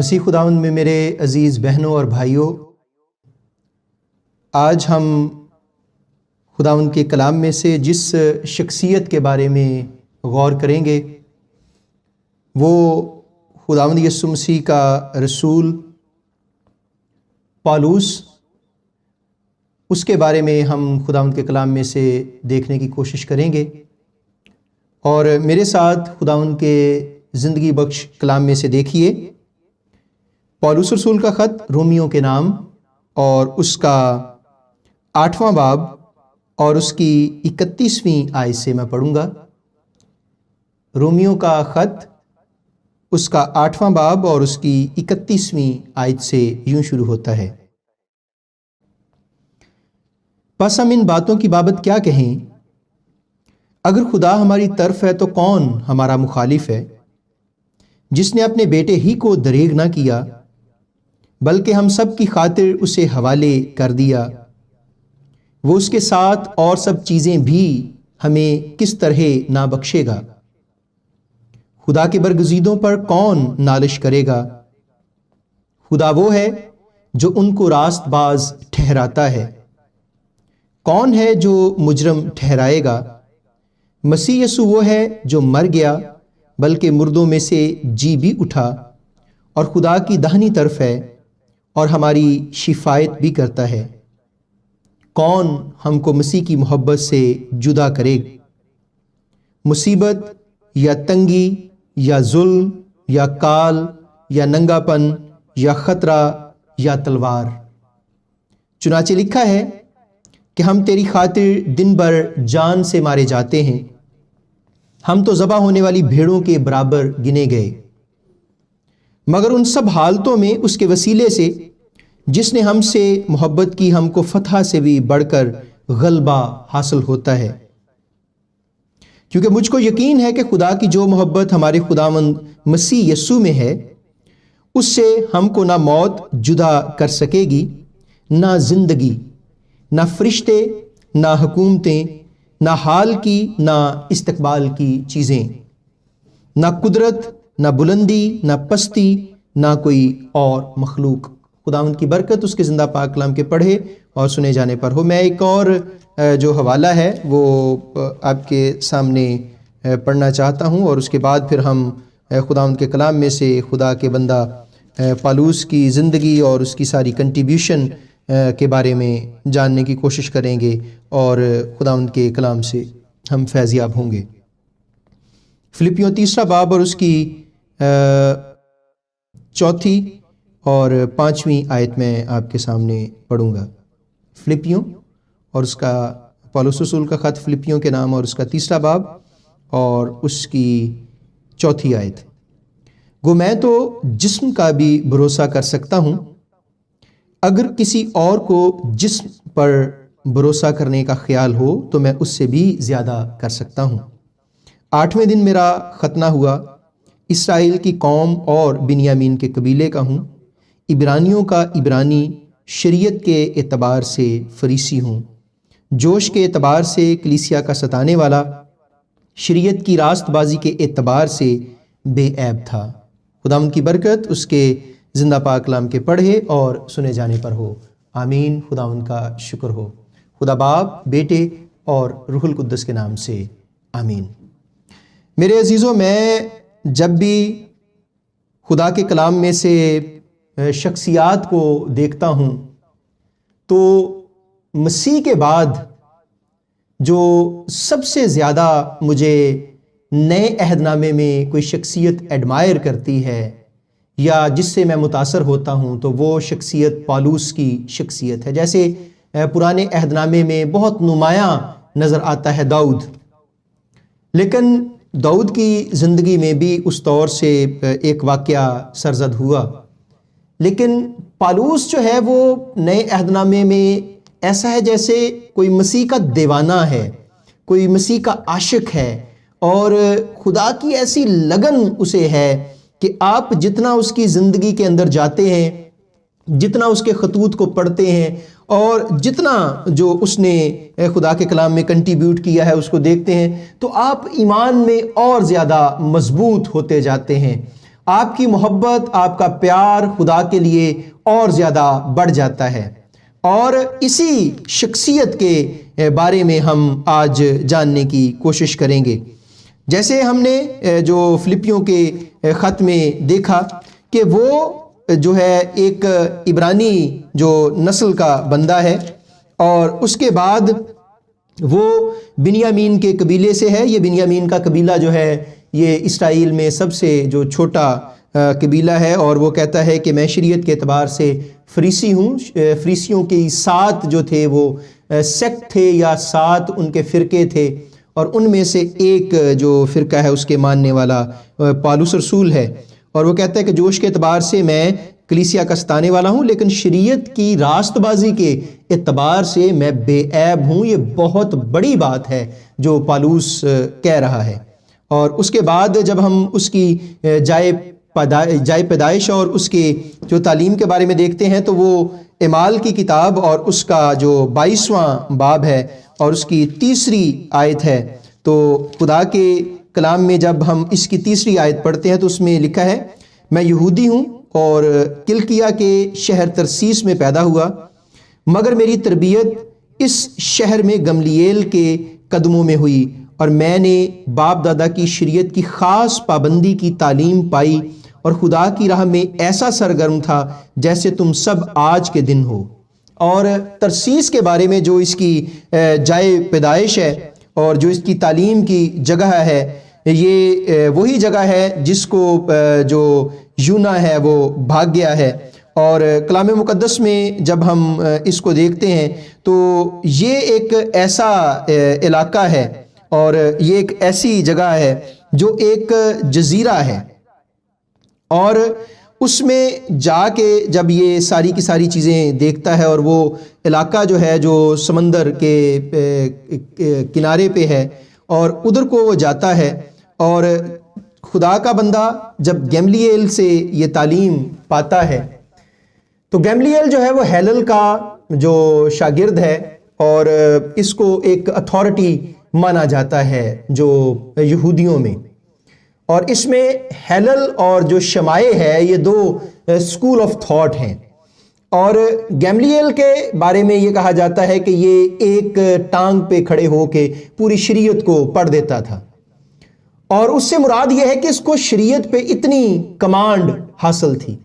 مسیح خداوند میں میرے عزیز بہنوں اور بھائیوں، آج ہم خداوند کے کلام میں سے جس شخصیت کے بارے میں غور کریں گے وہ خداوند یسوع مسیح کا رسول پالوس، اس کے بارے میں ہم خداوند کے کلام میں سے دیکھنے کی کوشش کریں گے۔ اور میرے ساتھ خداوند کے زندگی بخش کلام میں سے دیکھیے پالوس رسول کا خط رومیوں کے نام اور اس کا 8واں باب اور اس کی 31ویں آیت سے میں پڑھوں گا۔ رومیوں کا خط اس کا 8واں باب اور اس کی 31ویں آیت سے یوں شروع ہوتا ہے: پس ہم ان باتوں کی بابت کیا کہیں؟ اگر خدا ہماری طرف ہے تو کون ہمارا مخالف ہے؟ جس نے اپنے بیٹے ہی کو دریغ نہ کیا بلکہ ہم سب کی خاطر اسے حوالے کر دیا، وہ اس کے ساتھ اور سب چیزیں بھی ہمیں کس طرح نہ بخشے گا؟ خدا کے برگزیدوں پر کون نالش کرے گا؟ خدا وہ ہے جو ان کو راست باز ٹھہراتا ہے۔ کون ہے جو مجرم ٹھہرائے گا؟ مسیح یسوع وہ ہے جو مر گیا بلکہ مردوں میں سے جی بھی اٹھا اور خدا کی داہنی طرف ہے اور ہماری شفاعت بھی کرتا ہے۔ کون ہم کو مسیح کی محبت سے جدا کرے؟ مصیبت یا تنگی یا ظلم یا کال یا ننگا پن یا خطرہ یا تلوار؟ چنانچہ لکھا ہے کہ ہم تیری خاطر دن بھر جان سے مارے جاتے ہیں، ہم تو ذبح ہونے والی بھیڑوں کے برابر گنے گئے۔ مگر ان سب حالتوں میں اس کے وسیلے سے جس نے ہم سے محبت کی ہم کو فتح سے بھی بڑھ کر غلبہ حاصل ہوتا ہے، کیونکہ مجھ کو یقین ہے کہ خدا کی جو محبت ہمارے خداوند مسیح یسوع میں ہے اس سے ہم کو نہ موت جدا کر سکے گی، نہ زندگی، نہ فرشتے، نہ حکومتیں، نہ حال کی نہ استقبال کی چیزیں، نہ قدرت، نہ بلندی، نہ پستی، نہ کوئی اور مخلوق۔ خداوند کی برکت اس کے زندہ پاک کلام کے پڑھے اور سنے جانے پر ہو۔ میں ایک اور جو حوالہ ہے وہ آپ کے سامنے پڑھنا چاہتا ہوں اور اس کے بعد پھر ہم خداوند کے کلام میں سے خدا کے بندہ پالوس کی زندگی اور اس کی ساری کنٹریبیوشن کے بارے میں جاننے کی کوشش کریں گے اور خداوند کے کلام سے ہم فیض یاب ہوں گے۔ فلپیوں 3 باب اور اس کی 4 اور 5ویں آیت میں آپ کے سامنے پڑھوں گا۔ فلپیوں اور اس کا پالوس رسول کا خط فلپیوں کے نام اور اس کا 3 باب اور اس کی 4 آیت: گو میں تو جسم کا بھی بھروسہ کر سکتا ہوں، اگر کسی اور کو جسم پر بھروسہ کرنے کا خیال ہو تو میں اس سے بھی زیادہ کر سکتا ہوں۔ 8ویں دن میرا ختنہ ہوا، اسرائیل کی قوم اور بنیامین کے قبیلے کا ہوں، عبرانیوں کا عبرانی، شریعت کے اعتبار سے فریسی ہوں، جوش کے اعتبار سے کلیسیا کا ستانے والا، شریعت کی راست بازی کے اعتبار سے بے عیب تھا۔ خداوند کی برکت اس کے زندہ پاک کلام کے پڑھے اور سنے جانے پر ہو، آمین۔ خداوند کا شکر ہو، خدا باپ، بیٹے اور روح القدس کے نام سے آمین۔ میرے عزیزوں، میں جب بھی خدا کے کلام میں سے شخصیات کو دیکھتا ہوں تو مسیح کے بعد جو سب سے زیادہ مجھے نئے عہد نامے میں کوئی شخصیت ایڈمائر کرتی ہے یا جس سے میں متاثر ہوتا ہوں تو وہ شخصیت پالوس کی شخصیت ہے۔ جیسے پرانے عہد نامے میں بہت نمایاں نظر آتا ہے داؤد، لیکن داؤد کی زندگی میں بھی اس طور سے ایک واقعہ سرزد ہوا، لیکن پالوس جو ہے وہ نئے عہد نامے میں ایسا ہے جیسے کوئی مسیح کا دیوانہ ہے، کوئی مسیح کا عاشق ہے، اور خدا کی ایسی لگن اسے ہے کہ آپ جتنا اس کی زندگی کے اندر جاتے ہیں، جتنا اس کے خطوط کو پڑھتے ہیں اور جتنا جو اس نے خدا کے کلام میں کنٹریبیوٹ کیا ہے اس کو دیکھتے ہیں تو آپ ایمان میں اور زیادہ مضبوط ہوتے جاتے ہیں آپ کی محبت، آپ کا پیار خدا کے لیے اور زیادہ بڑھ جاتا ہے۔ اور اسی شخصیت کے بارے میں ہم آج جاننے کی کوشش کریں گے۔ جیسے ہم نے جو فلپیوں کے خط میں دیکھا کہ وہ جو ہے ایک عبرانی جو نسل کا بندہ ہے، اور اس کے بعد وہ بنیامین کے قبیلے سے ہے۔ یہ بنیامین کا قبیلہ جو ہے یہ اسرائیل میں سب سے جو چھوٹا قبیلہ ہے، اور وہ کہتا ہے کہ میں شریعت کے اعتبار سے فریسی ہوں۔ فریسیوں کی 7 جو تھے وہ سیکٹ تھے، یا 7 ان کے فرقے تھے، اور ان میں سے ایک جو فرقہ ہے اس کے ماننے والا پالوس رسول ہے، اور وہ کہتا ہے کہ جوش کے اعتبار سے میں کلیسیا کا ستانے والا ہوں، لیکن شریعت کی راست بازی کے اعتبار سے میں بے عیب ہوں۔ یہ بہت بڑی بات ہے جو پالوس کہہ رہا ہے۔ اور اس کے بعد جب ہم اس کی جائے پیدائش اور اس کے جو تعلیم کے بارے میں دیکھتے ہیں، تو وہ اعمال کی کتاب اور اس کا جو 22واں باب ہے اور اس کی 3 آیت ہے، تو خدا کے کلام میں جب ہم اس کی 3 آیت پڑھتے ہیں تو اس میں لکھا ہے، میں یہودی ہوں اور کلکیا کے شہر ترسیس میں پیدا ہوا، مگر میری تربیت اس شہر میں گملییل کے قدموں میں ہوئی، اور میں نے باپ دادا کی شریعت کی خاص پابندی کی تعلیم پائی، اور خدا کی راہ میں ایسا سرگرم تھا جیسے تم سب آج کے دن ہو۔ اور ترسیس کے بارے میں جو اس کی جائے پیدائش ہے اور جو اس کی تعلیم کی جگہ ہے، یہ وہی جگہ ہے جس کو جو یونا ہے وہ بھاگ گیا ہے۔ اور کلام مقدس میں جب ہم اس کو دیکھتے ہیں تو یہ ایک ایسا علاقہ ہے اور یہ ایک ایسی جگہ ہے جو ایک جزیرہ ہے، اور اس میں جا کے جب یہ ساری کی ساری چیزیں دیکھتا ہے، اور وہ علاقہ جو ہے جو سمندر کے کنارے پہ ہے، اور ادھر کو وہ جاتا ہے، اور خدا کا بندہ جب گیملیل سے یہ تعلیم پاتا ہے، تو گیملیل جو ہے وہ ہیلل کا جو شاگرد ہے، اور اس کو ایک اتھارٹی مانا جاتا ہے جو یہودیوں میں، اور اس میں ہیلل اور جو شمائے ہے یہ 2 اسکول آف تھاٹ ہیں۔ اور گیملیل کے بارے میں یہ کہا جاتا ہے کہ یہ ایک ٹانگ پہ کھڑے ہو کے پوری شریعت کو پڑھ دیتا تھا، اور اس سے مراد یہ ہے کہ اس کو شریعت پہ اتنی کمانڈ حاصل تھی،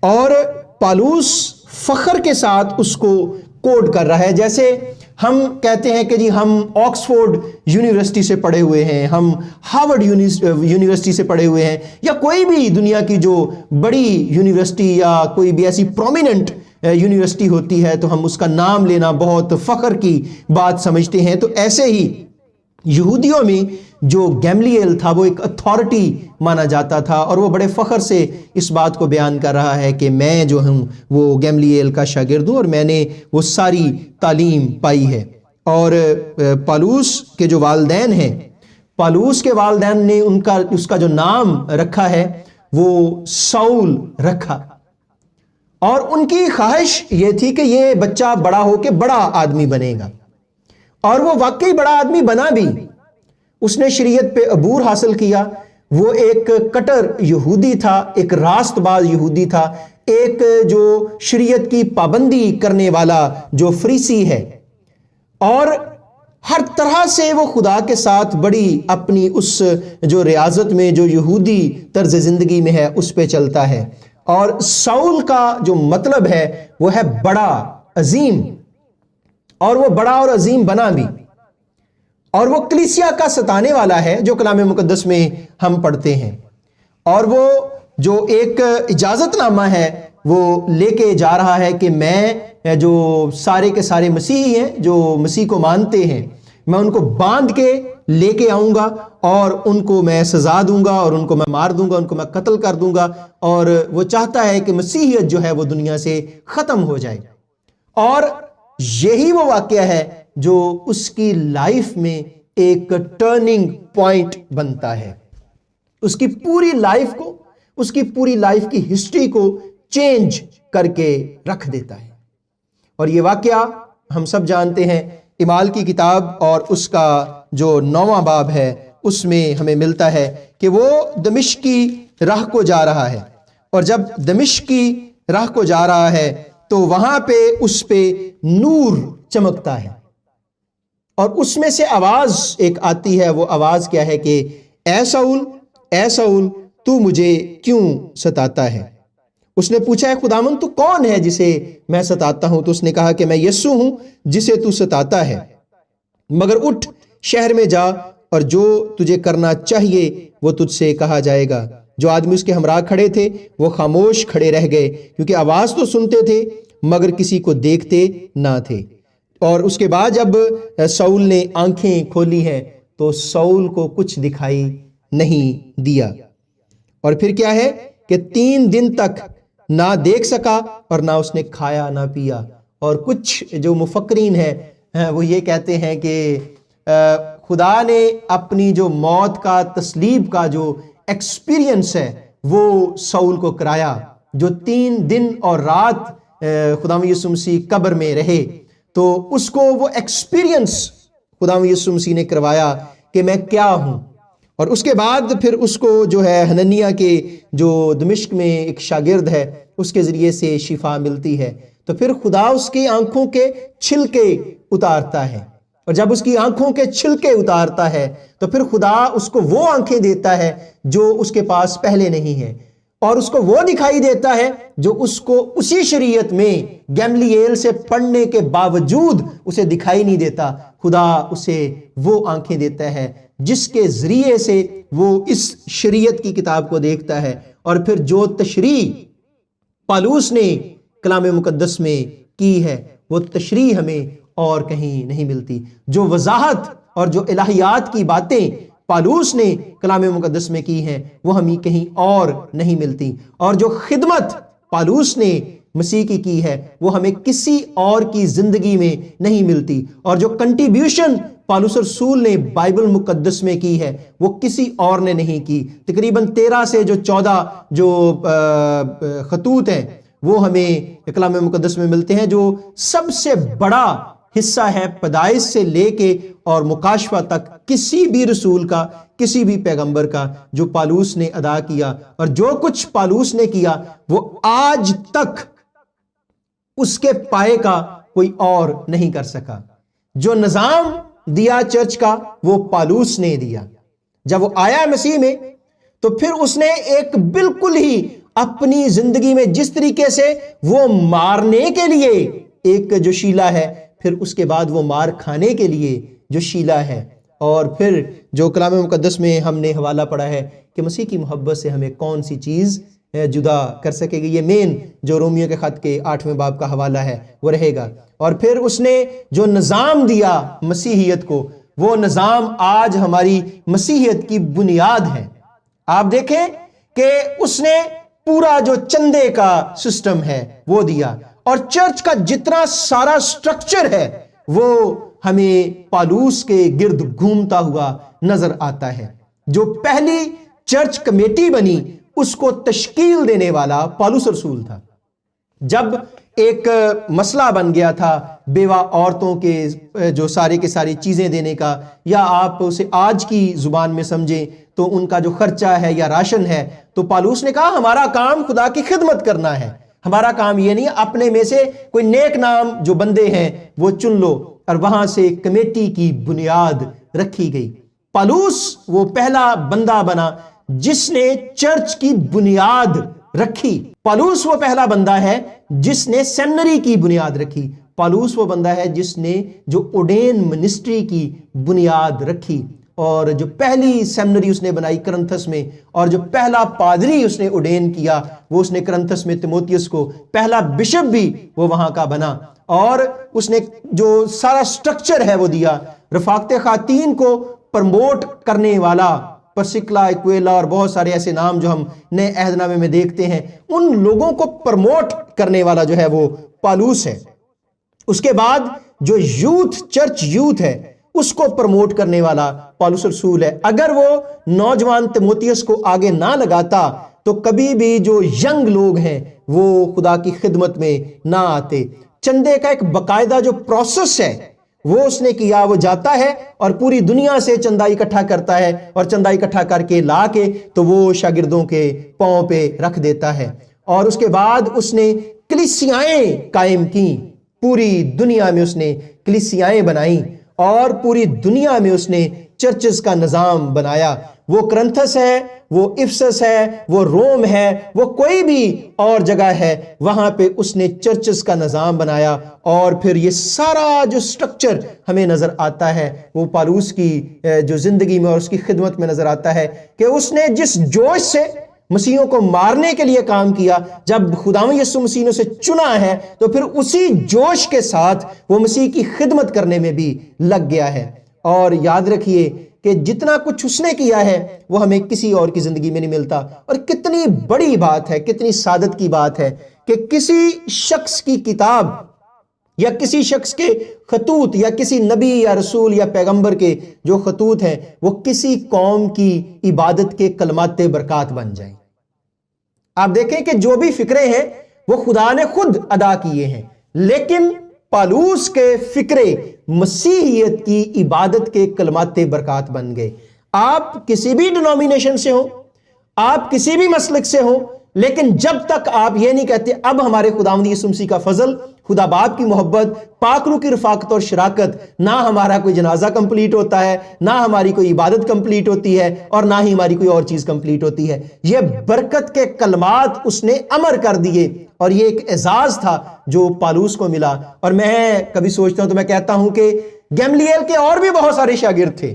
اور پالوس فخر کے ساتھ اس کو کوٹ کر رہا ہے۔ جیسے ہم کہتے ہیں کہ جی ہم آکسفورڈ یونیورسٹی سے پڑھے ہوئے ہیں، ہم ہارورڈ یونیورسٹی سے پڑھے ہوئے ہیں، یا کوئی بھی دنیا کی جو بڑی یونیورسٹی یا کوئی بھی ایسی پرومیننٹ یونیورسٹی ہوتی ہے تو ہم اس کا نام لینا بہت فخر کی بات سمجھتے ہیں۔ تو ایسے ہی یہودیوں میں جو گیملیل تھا وہ ایک اتھارٹی مانا جاتا تھا، اور وہ بڑے فخر سے اس بات کو بیان کر رہا ہے کہ میں جو ہوں وہ گیملیل کا شاگرد ہوں، اور میں نے وہ ساری تعلیم پائی ہے۔ اور پالوس کے جو والدین ہیں، پالوس کے والدین نے اس کا جو نام رکھا ہے وہ ساؤل رکھا، اور ان کی خواہش یہ تھی کہ یہ بچہ بڑا ہو کے بڑا آدمی بنے گا، اور وہ واقعی بڑا آدمی بنا بھی۔ اس نے شریعت پہ عبور حاصل کیا، وہ ایک کٹر یہودی تھا، ایک راست باز یہودی تھا، ایک جو شریعت کی پابندی کرنے والا جو فریسی ہے، اور ہر طرح سے وہ خدا کے ساتھ بڑی اپنی اس جو ریاضت میں جو یہودی طرز زندگی میں ہے اس پہ چلتا ہے۔ اور ساؤل کا جو مطلب ہے وہ ہے بڑا، عظیم، اور وہ بڑا اور عظیم بنا بھی، اور وہ کلیسیا کا ستانے والا ہے جو کلام مقدس میں ہم پڑھتے ہیں، اور وہ جو ایک اجازت نامہ ہے وہ لے کے جا رہا ہے کہ میں جو سارے کے سارے مسیحی ہیں جو مسیح کو مانتے ہیں، میں ان کو باندھ کے لے کے آؤں گا، اور ان کو میں سزا دوں گا، اور ان کو میں مار دوں گا، ان کو میں قتل کر دوں گا، اور وہ چاہتا ہے کہ مسیحیت جو ہے وہ دنیا سے ختم ہو جائے۔ اور یہی وہ واقعہ ہے جو اس کی لائف میں ایک ٹرننگ پوائنٹ بنتا ہے، اس کی پوری لائف کو، اس کی پوری لائف کی ہسٹری کو چینج کر کے رکھ دیتا ہے۔ اور یہ واقعہ ہم سب جانتے ہیں، اعمال کی کتاب اور اس کا جو 9واں باب ہے اس میں ہمیں ملتا ہے کہ وہ دمشق کی راہ کو جا رہا ہے، اور جب دمشق کی راہ کو جا رہا ہے تو وہاں پہ اس پہ نور چمکتا ہے، اور اس میں سے آواز ایک آتی ہے۔ وہ آواز کیا ہے کہ اے ساؤل، اے ساؤل، تو مجھے کیوں ستاتا ہے؟ اس نے پوچھا ہے خداوند تو کون ہے جسے میں ستاتا ہوں؟ تو اس نے کہا کہ میں یسوع ہوں جسے تو ستاتا ہے، مگر اٹھ، شہر میں جا، اور جو تجھے کرنا چاہیے وہ تجھ سے کہا جائے گا۔ جو آدمی اس کے ہمراہ کھڑے تھے وہ خاموش کھڑے رہ گئے، کیونکہ آواز تو سنتے تھے مگر کسی کو دیکھتے نہ تھے۔ اور اس کے بعد جب ساؤل نے آنکھیں کھولی ہیں تو ساؤل کو کچھ دکھائی نہیں دیا، اور پھر کیا ہے کہ 3 دن تک نہ دیکھ سکا اور نہ اس نے کھایا نہ پیا۔ اور کچھ جو مفکرین ہیں وہ یہ کہتے ہیں کہ خدا نے اپنی جو موت کا، تسلیب کا جو ایکسپیرینس ہے وہ ساؤل کو کرایا، جو 3 دن اور رات خداوند یسوع مسیح قبر میں رہے، تو اس کو وہ ایکسپیرینس خداوند یسوع مسیح نے کروایا کہ میں کیا ہوں۔ اور اس کے بعد پھر اس کو جو ہے حننیہ کے جو دمشق میں ایک شاگرد ہے اس کے ذریعے سے شفا ملتی ہے، تو پھر خدا اس کی آنکھوں کے چھلکے اتارتا ہے، اور جب اس کی آنکھوں کے چھلکے اتارتا ہے تو پھر خدا اس کو وہ آنکھیں دیتا ہے جو اس کے پاس پہلے نہیں ہیں، اور اس کو وہ دکھائی دیتا ہے جو اس کو اسی شریعت میں گیملیل سے پڑھنے کے باوجود اسے دکھائی نہیں دیتا۔ خدا اسے وہ آنکھیں دیتا ہے جس کے ذریعے سے وہ اس شریعت کی کتاب کو دیکھتا ہے، اور پھر جو تشریح پالوس نے کلام مقدس میں کی ہے وہ تشریح ہمیں اور کہیں نہیں ملتی۔ جو وضاحت اور جو الہیات کی باتیں پالوس نے کلام مقدس میں کی ہیں وہ ہمیں کہیں اور نہیں ملتی، اور جو خدمت پالوس نے مسیح کی ہے وہ ہمیں کسی اور کی زندگی میں نہیں ملتی، اور جو کنٹریبیوشن پالوس رسول نے بائبل مقدس میں کی ہے وہ کسی اور نے نہیں کی۔ تقریباً 13 سے جو 14 جو خطوط ہیں وہ ہمیں کلام مقدس میں ملتے ہیں، جو سب سے بڑا حصہ ہے پیدائش سے لے کے اور مکاشفہ تک کسی بھی رسول کا، کسی بھی پیغمبر کا، جو پالوس نے ادا کیا، اور جو کچھ پالوس نے کیا وہ آج تک اس کے پائے کا کوئی اور نہیں کر سکا۔ جو نظام دیا چرچ کا وہ پالوس نے دیا۔ جب وہ آیا مسیح میں تو پھر اس نے ایک بالکل ہی اپنی زندگی میں جس طریقے سے وہ مارنے کے لیے ایک جو شیلا ہے، پھر اس کے بعد وہ مار کھانے کے لیے جو شیلا ہے، اور پھر جو کلام مقدس میں ہم نے حوالہ پڑھا ہے کہ مسیح کی محبت سے ہمیں کون سی چیز جدا کر سکے گی، یہ مین جو رومیو کے خط کے 8ویں باب کا حوالہ ہے وہ رہے گا۔ اور پھر اس نے جو نظام دیا مسیحیت کو، وہ نظام آج ہماری مسیحیت کی بنیاد ہے۔ آپ دیکھیں کہ اس نے پورا جو چندے کا سسٹم ہے وہ دیا، اور چرچ کا جتنا سارا سٹرکچر ہے وہ ہمیں پالوس کے گرد گھومتا ہوا نظر آتا ہے۔ جو پہلی چرچ کمیٹی بنی اس کو تشکیل دینے والا پالوس رسول تھا۔ جب ایک مسئلہ بن گیا تھا بیوہ عورتوں کے جو سارے کے ساری چیزیں دینے کا، یا آپ اسے آج کی زبان میں سمجھیں تو ان کا جو خرچہ ہے یا راشن ہے، تو پالوس نے کہا ہمارا کام خدا کی خدمت کرنا ہے، ہمارا کام یہ نہیں اپنے میں سے کوئی نیک نام جو بندے ہیں وہ چن لو، اور وہاں سے کمیٹی کی بنیاد رکھی گئی۔ پالوس وہ پہلا بندہ بنا جس نے چرچ کی بنیاد رکھی۔ پالوس وہ پہلا بندہ ہے جس نے سیمنری کی بنیاد رکھی۔ پالوس وہ بندہ ہے جس نے جو اوڈین منسٹری کی بنیاد رکھی، اور جو پہلی سیمنری اس نے بنائی کرنتھس میں، اور جو پہلا پادری اس نے اوڈین کیا وہ اس نے کرنتھس میں تیموتھیوس کو، پہلا بشپ بھی وہ وہاں کا بنا، اور اس نے جو سارا سٹرکچر ہے وہ دیا۔ رفاقت خواتین کو پرموٹ کرنے والا پرسکلا، ایکویلا اور بہت سارے ایسے نام جو ہم نئے عہد نامے میں دیکھتے ہیں، ان لوگوں کو پرموٹ کرنے والا جو ہے وہ پالوس ہے۔ اس کے بعد جو یوتھ، چرچ یوتھ ہے، اس کو پرموٹ کرنے والا پالوس رسول ہے۔ اگر وہ نوجوان تیموتھیوس کو آگے نہ لگاتا تو کبھی بھی جو ینگ لوگ ہیں وہ خدا کی خدمت میں نہ آتے۔ چندے کا ایک باقاعدہ جو پروسیس ہے وہ اس نے کیا، وہ جاتا ہے اور پوری دنیا سے چندہ اکٹھا کرتا ہے، اور چندہ اکٹھا کر کے لا کے تو وہ شاگردوں کے پاؤں پہ رکھ دیتا ہے، اور اس کے بعد اس نے کلیسیائیں قائم کی، پوری دنیا میں اس نے کلیسیائیں بنائیں، اور پوری دنیا میں اس نے چرچز کا نظام بنایا۔ وہ کرنتھس ہے، وہ افسس ہے، وہ روم ہے، وہ کوئی بھی اور جگہ ہے، وہاں پہ اس نے چرچز کا نظام بنایا۔ اور پھر یہ سارا جو سٹرکچر ہمیں نظر آتا ہے وہ پالوس کی جو زندگی میں اور اس کی خدمت میں نظر آتا ہے کہ اس نے جس جوش سے مسیحوں کو مارنے کے لیے کام کیا، جب خداوند یسوع مسیح نے اسے چنا ہے تو پھر اسی جوش کے ساتھ وہ مسیح کی خدمت کرنے میں بھی لگ گیا ہے۔ اور یاد رکھیے کہ جتنا کچھ اس نے کیا ہے وہ ہمیں کسی اور کی زندگی میں نہیں ملتا۔ اور کتنی بڑی بات ہے، کتنی سعادت کی بات ہے کہ کسی شخص کی کتاب یا کسی شخص کے خطوط یا کسی نبی یا رسول یا پیغمبر کے جو خطوط ہیں وہ کسی قوم کی عبادت کے کلمات برکات بن جائیں۔ آپ دیکھیں کہ جو بھی فکرے ہیں وہ خدا نے خود ادا کیے ہیں، لیکن پالوس کے فکرے مسیحیت کی عبادت کے کلمات برکات بن گئے۔ آپ کسی بھی ڈینومینیشن سے ہوں، آپ کسی بھی مسلک سے ہوں، لیکن جب تک آپ یہ نہیں کہتے اب ہمارے خداوند یسوع مسیح کا فضل، خدا باپ کی محبت، پاک روح کی رفاقت اور شراکت، نہ ہمارا کوئی جنازہ کمپلیٹ ہوتا ہے، نہ ہماری کوئی عبادت کمپلیٹ ہوتی ہے، اور نہ ہی ہماری کوئی اور چیز کمپلیٹ ہوتی ہے۔ یہ برکت کے کلمات اس نے امر کر دیے، اور یہ ایک اعزاز تھا جو پالوس کو ملا۔ اور میں کبھی سوچتا ہوں تو میں کہتا ہوں کہ گملیل کے اور بھی بہت سارے شاگرد تھے،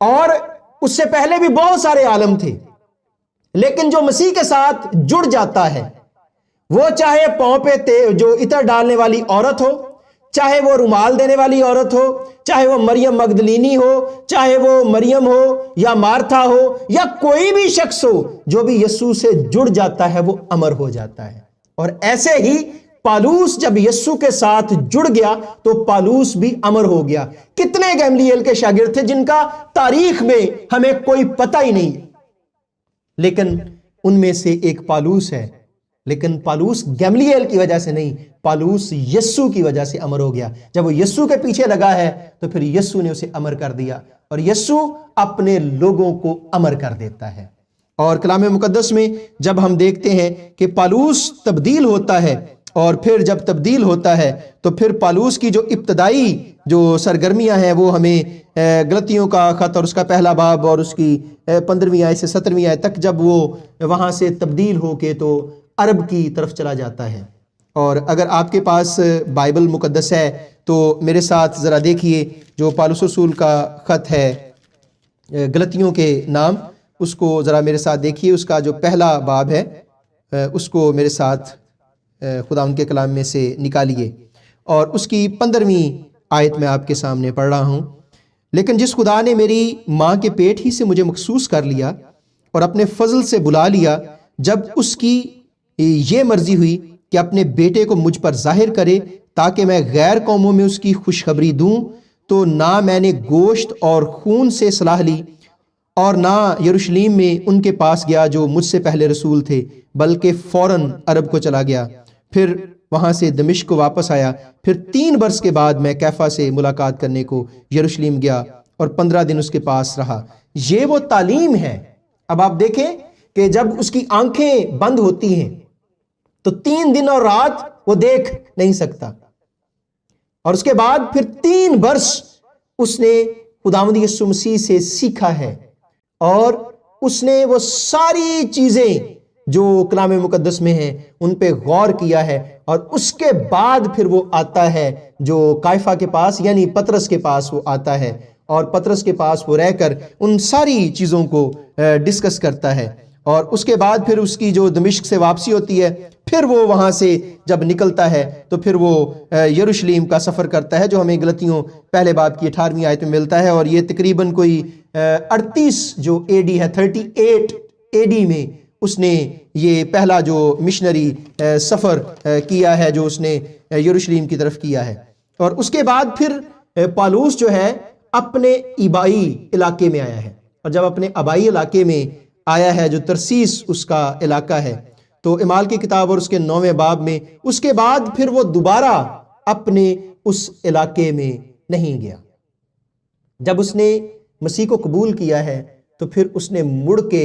اور اس سے پہلے بھی بہت سارے عالم تھے، لیکن جو مسیح کے ساتھ جڑ جاتا ہے، وہ چاہے پاؤں پہ جو عطر ڈالنے والی عورت ہو، چاہے وہ رومال دینے والی عورت ہو، چاہے وہ مریم مگدلینی ہو، چاہے وہ مریم ہو یا مارتھا ہو یا کوئی بھی شخص ہو، جو بھی یسوع سے جڑ جاتا ہے وہ امر ہو جاتا ہے۔ اور ایسے ہی پالوس جب یسوع کے ساتھ جڑ گیا تو پالوس بھی امر ہو گیا۔ کتنے گملیل کے شاگرد تھے جن کا تاریخ میں ہمیں کوئی پتہ ہی نہیں، لیکن ان میں سے ایک پالوس ہے۔ لیکن پالوس گملیل کی وجہ سے نہیں، پالوس یسوع کی وجہ سے امر ہو گیا۔ جب وہ یسوع کے پیچھے لگا ہے تو پھر یسوع نے اسے امر کر دیا، اور یسوع اپنے لوگوں کو امر کر دیتا ہے۔ اور کلام مقدس میں جب ہم دیکھتے ہیں کہ پالوس تبدیل ہوتا ہے، اور پھر جب تبدیل ہوتا ہے تو پھر پالوس کی جو ابتدائی جو سرگرمیاں ہیں وہ ہمیں غلطیوں کا خط اور اس کا پہلا باب اور اس کی 15ویں آیت سے 17ویں آیت تک، جب وہ وہاں سے تبدیل ہو کے تو عرب کی طرف چلا جاتا ہے۔ اور اگر آپ کے پاس بائبل مقدس ہے تو میرے ساتھ ذرا دیکھیے جو پالوس رسول کا خط ہے غلطیوں کے نام، اس کو ذرا میرے ساتھ دیکھیے۔ اس کا جو پہلا باب ہے اس کو میرے ساتھ خدا ان کے کلام میں سے نکالیے، اور اس کی 15ویں آیت میں آپ کے سامنے پڑھ رہا ہوں۔ لیکن جس خدا نے میری ماں کے پیٹ ہی سے مجھے مخصوص کر لیا اور اپنے فضل سے بلا لیا، جب اس کی یہ مرضی ہوئی کہ اپنے بیٹے کو مجھ پر ظاہر کرے تاکہ میں غیر قوموں میں اس کی خوشخبری دوں، تو نہ میں نے گوشت اور خون سے صلاح لی اور نہ یروشلیم میں ان کے پاس گیا جو مجھ سے پہلے رسول تھے، بلکہ فوراً عرب کو چلا گیا، پھر وہاں سے دمشق کو واپس آیا۔ پھر 3 برس کے بعد میں کیفا سے ملاقات کرنے کو یروشلیم گیا اور 15 دن اس کے پاس رہا۔ یہ وہ تعلیم ہے۔ اب آپ دیکھیں کہ جب اس کی آنکھیں بند ہوتی ہیں تو 3 دن اور رات وہ دیکھ نہیں سکتا، اور اس کے بعد پھر 3 برس اس نے خداوند یسوع مسیح سے سیکھا ہے، اور اس نے وہ ساری چیزیں جو کلام مقدس میں ہیں ان پہ غور کیا ہے، اور اس کے بعد پھر وہ آتا ہے جو کائفہ کے پاس یعنی پطرس کے پاس وہ آتا ہے، اور پطرس کے پاس وہ رہ کر ان ساری چیزوں کو ڈسکس کرتا ہے۔ اور اس کے بعد پھر اس کی جو دمشق سے واپسی ہوتی ہے، پھر وہ وہاں سے جب نکلتا ہے تو پھر وہ یروشلیم کا سفر کرتا ہے، جو ہمیں غلطیوں پہلے باب کی 18ویں آیت میں ملتا ہے، اور یہ تقریباً کوئی 38 جو اے ڈی ہے، 38 اے ڈی میں اس نے یہ پہلا جو مشنری سفر کیا ہے جو اس نے یروشلیم کی طرف کیا ہے۔ اور اس کے بعد پھر پالوس جو ہے اپنے آبائی علاقے میں آیا ہے، اور جب اپنے آبائی علاقے میں آیا ہے جو ترسیس اس کا علاقہ ہے، تو اعمال کی کتاب اور اس کے 9ویں باب میں اس کے بعد پھر وہ دوبارہ اپنے اس علاقے میں نہیں گیا۔ جب اس نے مسیح کو قبول کیا ہے تو پھر اس نے مڑ کے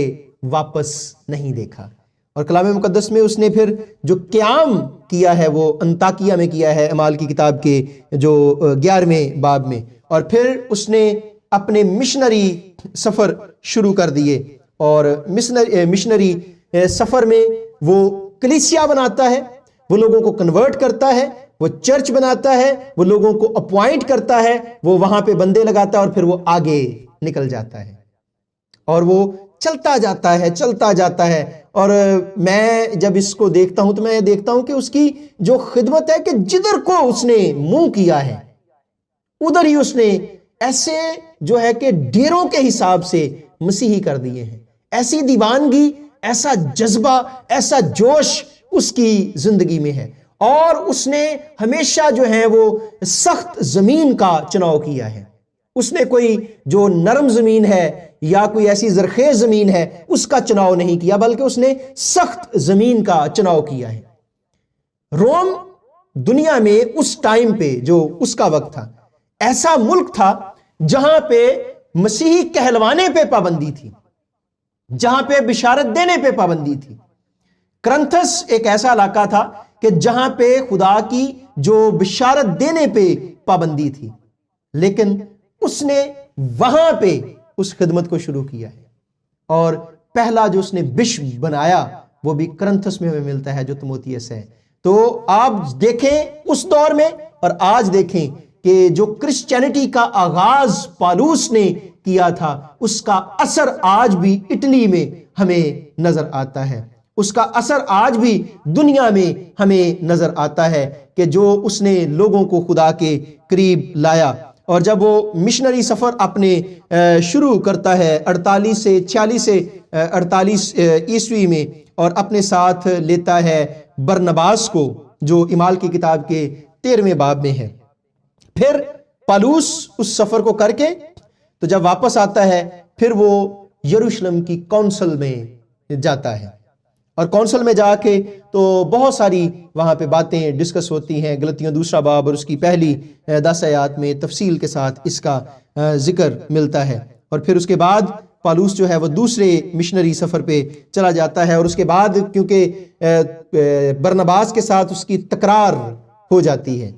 واپس نہیں دیکھا، اور کلام مقدس میں اس نے پھر جو قیام کیا ہے وہ انطاکیہ میں کیا ہے، اعمال کی کتاب کے جو 11ویں باب میں، اور پھر اس نے اپنے مشنری سفر شروع کر دیے، اور مشنری سفر میں وہ کلیسیا بناتا ہے، وہ لوگوں کو کنورٹ کرتا ہے، وہ چرچ بناتا ہے، وہ لوگوں کو اپوائنٹ کرتا ہے، وہ وہاں پہ بندے لگاتا ہے، اور پھر وہ آگے نکل جاتا ہے اور وہ چلتا جاتا ہے۔ اور میں جب اس کو دیکھتا ہوں تو میں دیکھتا ہوں کہ اس کی جو خدمت ہے کہ جدھر کو اس نے منہ کیا ہے ادھر ہی اس نے ایسے جو ہے کہ ڈیروں کے حساب سے مسیحی کر دیے ہیں۔ ایسی دیوانگی، ایسا جذبہ، ایسا جوش اس کی زندگی میں ہے، اور اس نے ہمیشہ جو ہے وہ سخت زمین کا چناؤ کیا ہے۔ اس نے کوئی جو نرم زمین ہے یا کوئی ایسی زرخیز زمین ہے اس کا چناؤ نہیں کیا، بلکہ اس نے سخت زمین کا چناؤ کیا ہے۔ روم دنیا میں اس ٹائم پہ جو اس کا وقت تھا، ایسا ملک تھا جہاں پہ مسیحی کہلوانے پہ پابندی تھی، جہاں پہ بشارت دینے پہ پابندی تھی۔ کرنتھس ایک ایسا علاقہ تھا کہ جہاں پہ خدا کی جو بشارت دینے پہ پابندی تھی، لیکن اس نے وہاں پہ اس خدمت کو شروع کیا ہے، اور پہلا جو اس نے بشپ بنایا وہ بھی کرنتھس میں ہمیں ملتا ہے جو تموتھیوس ہے۔ تو آپ دیکھیں اس دور میں اور آج دیکھیں کہ جو کرسچینٹی کا آغاز پالوس نے کیا تھا اس کا اثر آج بھی اٹلی میں ہمیں نظر آتا ہے، اس کا اثر آج بھی دنیا میں ہمیں نظر آتا ہے کہ جو اس نے لوگوں کو خدا کے قریب لایا۔ اور جب وہ مشنری سفر اپنے شروع کرتا ہے 48 سے 48 عیسوی میں، اور اپنے ساتھ لیتا ہے برنباس کو جو اعمال کی کتاب کے 13ویں باب میں ہے، پھر پالوس اس سفر کو کر کے تو جب واپس آتا ہے پھر وہ یروشلم کی کونسل میں جاتا ہے، اور کونسل میں جا کے تو بہت ساری وہاں پہ باتیں ڈسکس ہوتی ہیں۔ غلطیوں 2 باب اور اس کی پہلی 10 آیات میں تفصیل کے ساتھ اس کا ذکر ملتا ہے، اور پھر اس کے بعد پالوس جو ہے وہ دوسرے مشنری سفر پہ چلا جاتا ہے، اور اس کے بعد کیونکہ برنباس کے ساتھ اس کی تکرار ہو جاتی ہے،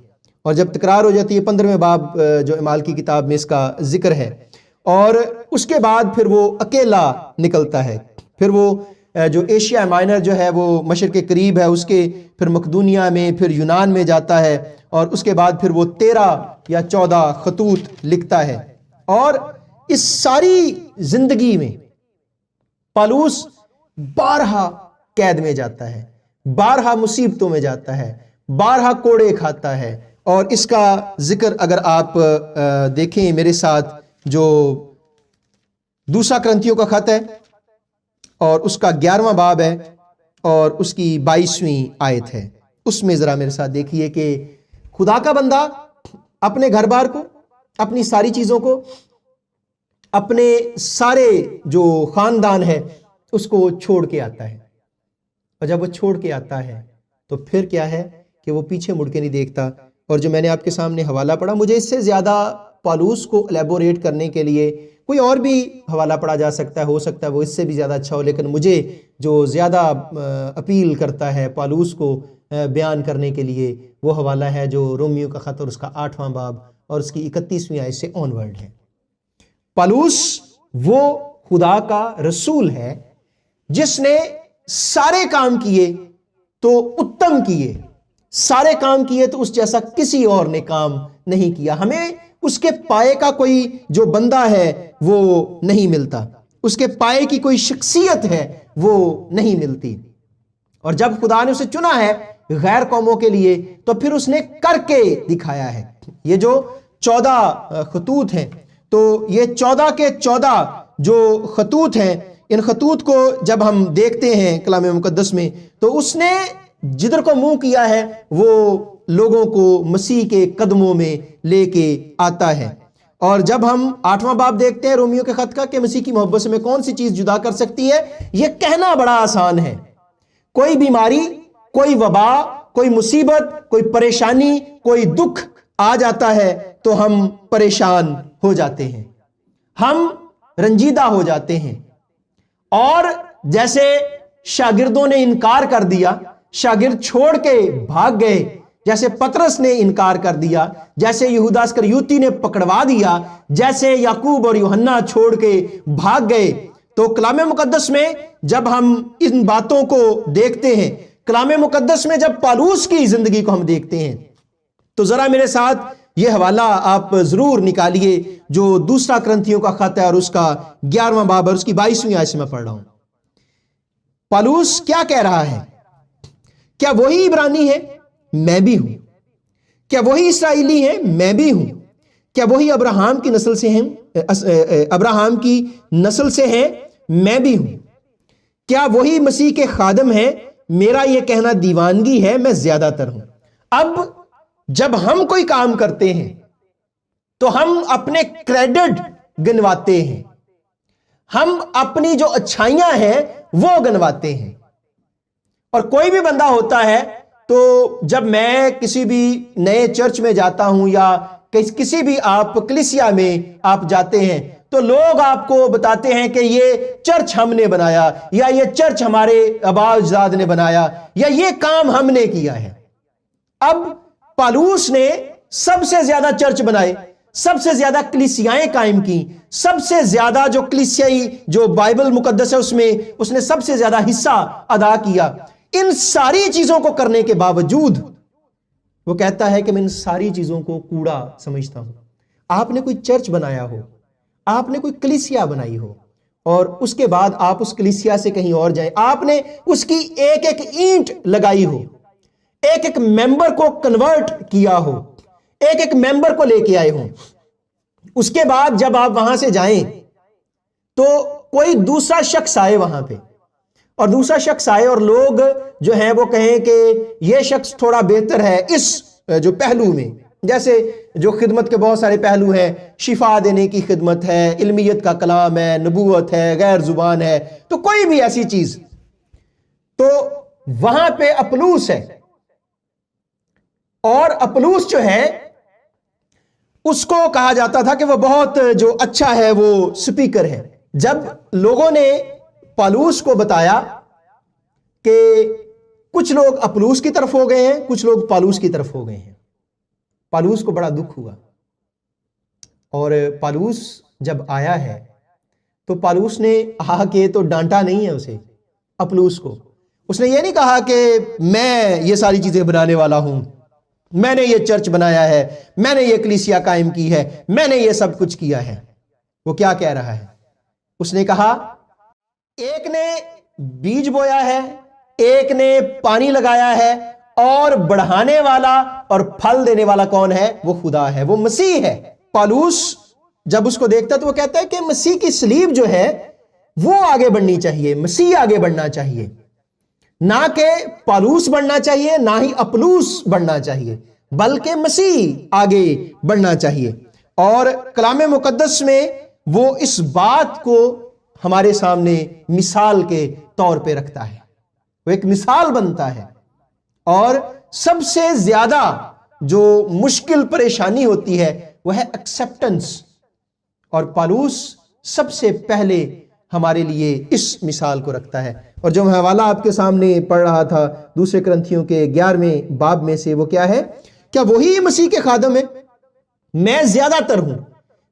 اور جب تکرار ہو جاتی ہے 15ویں باب جو اعمال کی کتاب میں اس کا ذکر ہے، اور اس کے بعد پھر وہ اکیلا نکلتا ہے، پھر وہ جو ایشیا مائنر جو ہے وہ مشرق کے قریب ہے اس کے پھر مقدونیہ میں، پھر یونان میں جاتا ہے، اور اس کے بعد پھر وہ 13 یا 14 خطوط لکھتا ہے۔ اور اس ساری زندگی میں پالوس بارہا قید میں جاتا ہے، بارہا مصیبتوں میں جاتا ہے، بارہا کوڑے کھاتا ہے، اور اس کا ذکر اگر آپ دیکھیں میرے ساتھ جو 2 کرنتھیوں کا خط ہے اور اس کا 11واں باب ہے اور اس کی 22ویں آیت ہے، اس میں ذرا میرے ساتھ دیکھیے کہ خدا کا بندہ اپنے گھر بار کو، اپنی ساری چیزوں کو، اپنے سارے جو خاندان ہے اس کو چھوڑ کے آتا ہے، اور جب وہ چھوڑ کے آتا ہے تو پھر کیا ہے کہ وہ پیچھے مڑ کے نہیں دیکھتا۔ اور جو میں نے آپ کے سامنے حوالہ پڑھا، مجھے اس سے زیادہ پالوس کو الیبوریٹ کرنے کے لیے کوئی اور بھی حوالہ پڑھا جا سکتا ہے، ہو سکتا ہے وہ اس سے بھی زیادہ اچھا ہو، لیکن مجھے جو زیادہ اپیل کرتا ہے پالوس کو بیان کرنے کے لیے وہ حوالہ ہے جو رومیو کا خط اور اس کا 8واں باب اور اس کی 31ویں آیت سے آن ورڈ ہے۔ پالوس وہ خدا کا رسول ہے جس نے سارے کام کیے تو اتم کیے، سارے کام کیے تو اس جیسا کسی اور نے کام نہیں کیا۔ ہمیں اس کے پائے کا کوئی جو بندہ ہے وہ نہیں ملتا، اس کے پائے کی کوئی شخصیت ہے وہ نہیں ملتی، اور جب خدا نے اسے چنا ہے غیر قوموں کے لیے تو پھر اس نے کر کے دکھایا ہے۔ یہ جو 14 خطوط ہیں، تو یہ 14 کے 14 جو خطوط ہیں، ان خطوط کو جب ہم دیکھتے ہیں کلام مقدس میں تو اس نے جدھر کو منہ کیا ہے وہ لوگوں کو مسیح کے قدموں میں لے کے آتا ہے۔ اور جب ہم 8واں باب دیکھتے ہیں رومیو کے خط کا کہ مسیح کی محبت سے میں کون سی چیز جدا کر سکتی ہے، یہ کہنا بڑا آسان ہے۔ کوئی بیماری، کوئی وبا، کوئی مصیبت، کوئی پریشانی، کوئی دکھ آ جاتا ہے تو ہم پریشان ہو جاتے ہیں، ہم رنجیدہ ہو جاتے ہیں، اور جیسے شاگردوں نے انکار کر دیا، شاگرد چھوڑ کے بھاگ گئے، جیسے پطرس نے انکار کر دیا، جیسے یہودا اسکریوتی نے پکڑوا دیا، جیسے یعقوب اور یوحنا چھوڑ کے بھاگ گئے، تو کلام مقدس میں جب ہم ان باتوں کو دیکھتے ہیں، کلام مقدس میں جب پالوس کی زندگی کو ہم دیکھتے ہیں، تو ذرا میرے ساتھ یہ حوالہ آپ ضرور نکالیے جو دوسرا کرنتھیوں کا خط ہے اور اس کا 11واں باب اور اس کی 22ویں آیت سے میں پڑھ رہا ہوں۔ پالوس کیا کہہ رہا ہے؟ کیا وہی عبرانی ہے؟ میں بھی ہوں۔ کیا وہی اسرائیلی ہے؟ میں بھی ہوں۔ کیا وہی ابراہیم کی نسل سے ہیں؟ ابراہیم کی نسل سے ہیں؟ میں بھی ہوں۔ کیا وہی مسیح کے خادم ہیں؟ میرا یہ کہنا دیوانگی ہے، میں زیادہ تر ہوں۔ اب جب ہم کوئی کام کرتے ہیں تو ہم اپنے کریڈٹ گنواتے ہیں، ہم اپنی جو اچھائیاں ہیں وہ گنواتے ہیں، اور کوئی بھی بندہ ہوتا ہے تو جب میں کسی بھی نئے چرچ میں جاتا ہوں یا کسی بھی آپ کلیسیا میں آپ جاتے ہیں تو لوگ آپ کو بتاتے ہیں کہ یہ چرچ ہم نے بنایا، یا یہ چرچ ہمارے آباء اجداد نے بنایا، یا یہ کام ہم نے کیا ہے۔ اب پالوس نے سب سے زیادہ چرچ بنائے، سب سے زیادہ کلیسیائیں قائم کی، سب سے زیادہ جو کلیسیائی جو بائبل مقدس ہے اس میں اس نے سب سے زیادہ حصہ ادا کیا۔ ان ساری چیزوں کو کرنے کے باوجود وہ کہتا ہے کہ میں ان ساری چیزوں کو کوڑا سمجھتا ہوں۔ آپ نے کوئی چرچ بنایا ہو، آپ نے کوئی کلیسیا بنائی ہو، اور اس کے بعد آپ اس کلیسیا سے کہیں اور جائیں، آپ نے اس کی ایک ایک اینٹ لگائی ہو، ایک ایک ممبر کو کنورٹ کیا ہو، ایک ایک ممبر کو لے کے آئے ہوں، اس کے بعد جب آپ وہاں سے جائیں تو کوئی دوسرا شخص آئے وہاں پہ، اور دوسرا شخص آئے اور لوگ جو ہیں وہ کہیں کہ یہ شخص تھوڑا بہتر ہے اس جو پہلو میں، جیسے جو خدمت کے بہت سارے پہلو ہیں، شفا دینے کی خدمت ہے، علمیت کا کلام ہے، نبوت ہے، غیر زبان ہے، تو کوئی بھی ایسی چیز، تو وہاں پہ اپلوس ہے، اور اپلوس جو ہے اس کو کہا جاتا تھا کہ وہ بہت جو اچھا ہے، وہ سپیکر ہے۔ جب لوگوں نے پالوس کو بتایا کہ کچھ لوگ اپلوس کی طرف ہو گئے ہیں، کچھ لوگ پالوس کی طرف ہو گئے ہیں، پالوس کو بڑا دکھ ہوا، اور پالوس جب آیا ہے تو پالوس نے آ کے تو ڈانٹا نہیں ہے اسے، اپلوس کو۔ اس نے یہ نہیں کہا کہ میں یہ ساری چیزیں بنانے والا ہوں، میں نے یہ چرچ بنایا ہے، میں نے یہ کلیسیا قائم کی ہے، میں نے یہ سب کچھ کیا ہے۔ وہ کیا کہہ رہا ہے؟ اس نے کہا ایک نے بیج بویا ہے، ایک نے پانی لگایا ہے، اور بڑھانے والا اور پھل دینے والا کون ہے؟ وہ خدا ہے، وہ مسیح ہے۔ پالوس جب اس کو دیکھتا تو وہ کہتا ہے کہ مسیح کی صلیب جو ہے وہ آگے بڑھنی چاہیے، مسیح آگے بڑھنا چاہیے، نہ کہ پالوس بڑھنا چاہیے، نہ ہی اپلوس بڑھنا چاہیے، بلکہ مسیح آگے بڑھنا چاہیے۔ اور کلام مقدس میں وہ اس بات کو ہمارے سامنے مثال کے طور پہ رکھتا ہے، وہ ایک مثال بنتا ہے۔ اور سب سے زیادہ جو مشکل پریشانی ہوتی ہے وہ ہے ایکسپٹنس، اور پالوس سب سے پہلے ہمارے لیے اس مثال کو رکھتا ہے۔ اور جو میں حوالہ آپ کے سامنے پڑھ رہا تھا دوسرے کرنتھیوں کے 11ویں باب میں سے، وہ کیا ہے؟ کیا وہی مسیح کے خادم ہے؟ میں زیادہ تر ہوں۔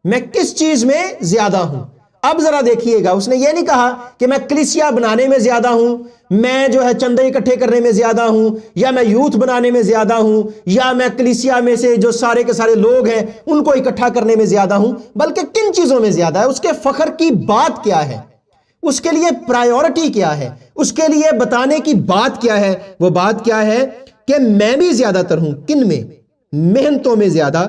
میں کس چیز میں زیادہ ہوں؟ اب ذرا دیکھیے گا، اس نے یہ نہیں کہا کہ میں کلیسیا بنانے میں زیادہ ہوں، میں جو ہے چندے اکٹھے کرنے میں زیادہ ہوں، یا میں یوتھ بنانے میں زیادہ ہوں، یا میں کلیسیا میں سے جو سارے کے سارے لوگ ہیں ان کو اکٹھا کرنے میں زیادہ ہوں، بلکہ کن چیزوں میں زیادہ ہے؟ اس کے فخر کی بات کیا ہے؟ اس کے لیے پرائیورٹی کیا ہے؟ اس کے لیے بتانے کی بات کیا ہے؟ وہ بات کیا ہے کہ میں بھی زیادہ تر ہوں۔ کن میں؟ محنتوں میں زیادہ،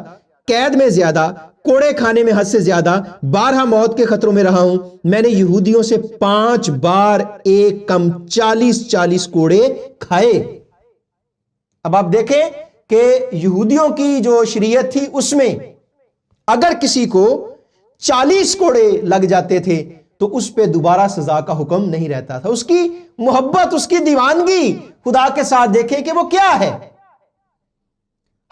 قید میں زیادہ، کوڑے کھانے میں حد سے زیادہ، 12 موت کے خطروں میں رہا ہوں۔ میں نے یہودیوں سے 5 بار ایک کم 40 کوڑے کھائے۔ اب آپ دیکھیں کہ یہودیوں کی جو شریعت تھی اس میں اگر کسی کو 40 کوڑے لگ جاتے تھے تو اس پہ دوبارہ سزا کا حکم نہیں رہتا تھا۔ اس کی محبت، اس کی دیوانگی خدا کے ساتھ دیکھیں کہ وہ کیا ہے۔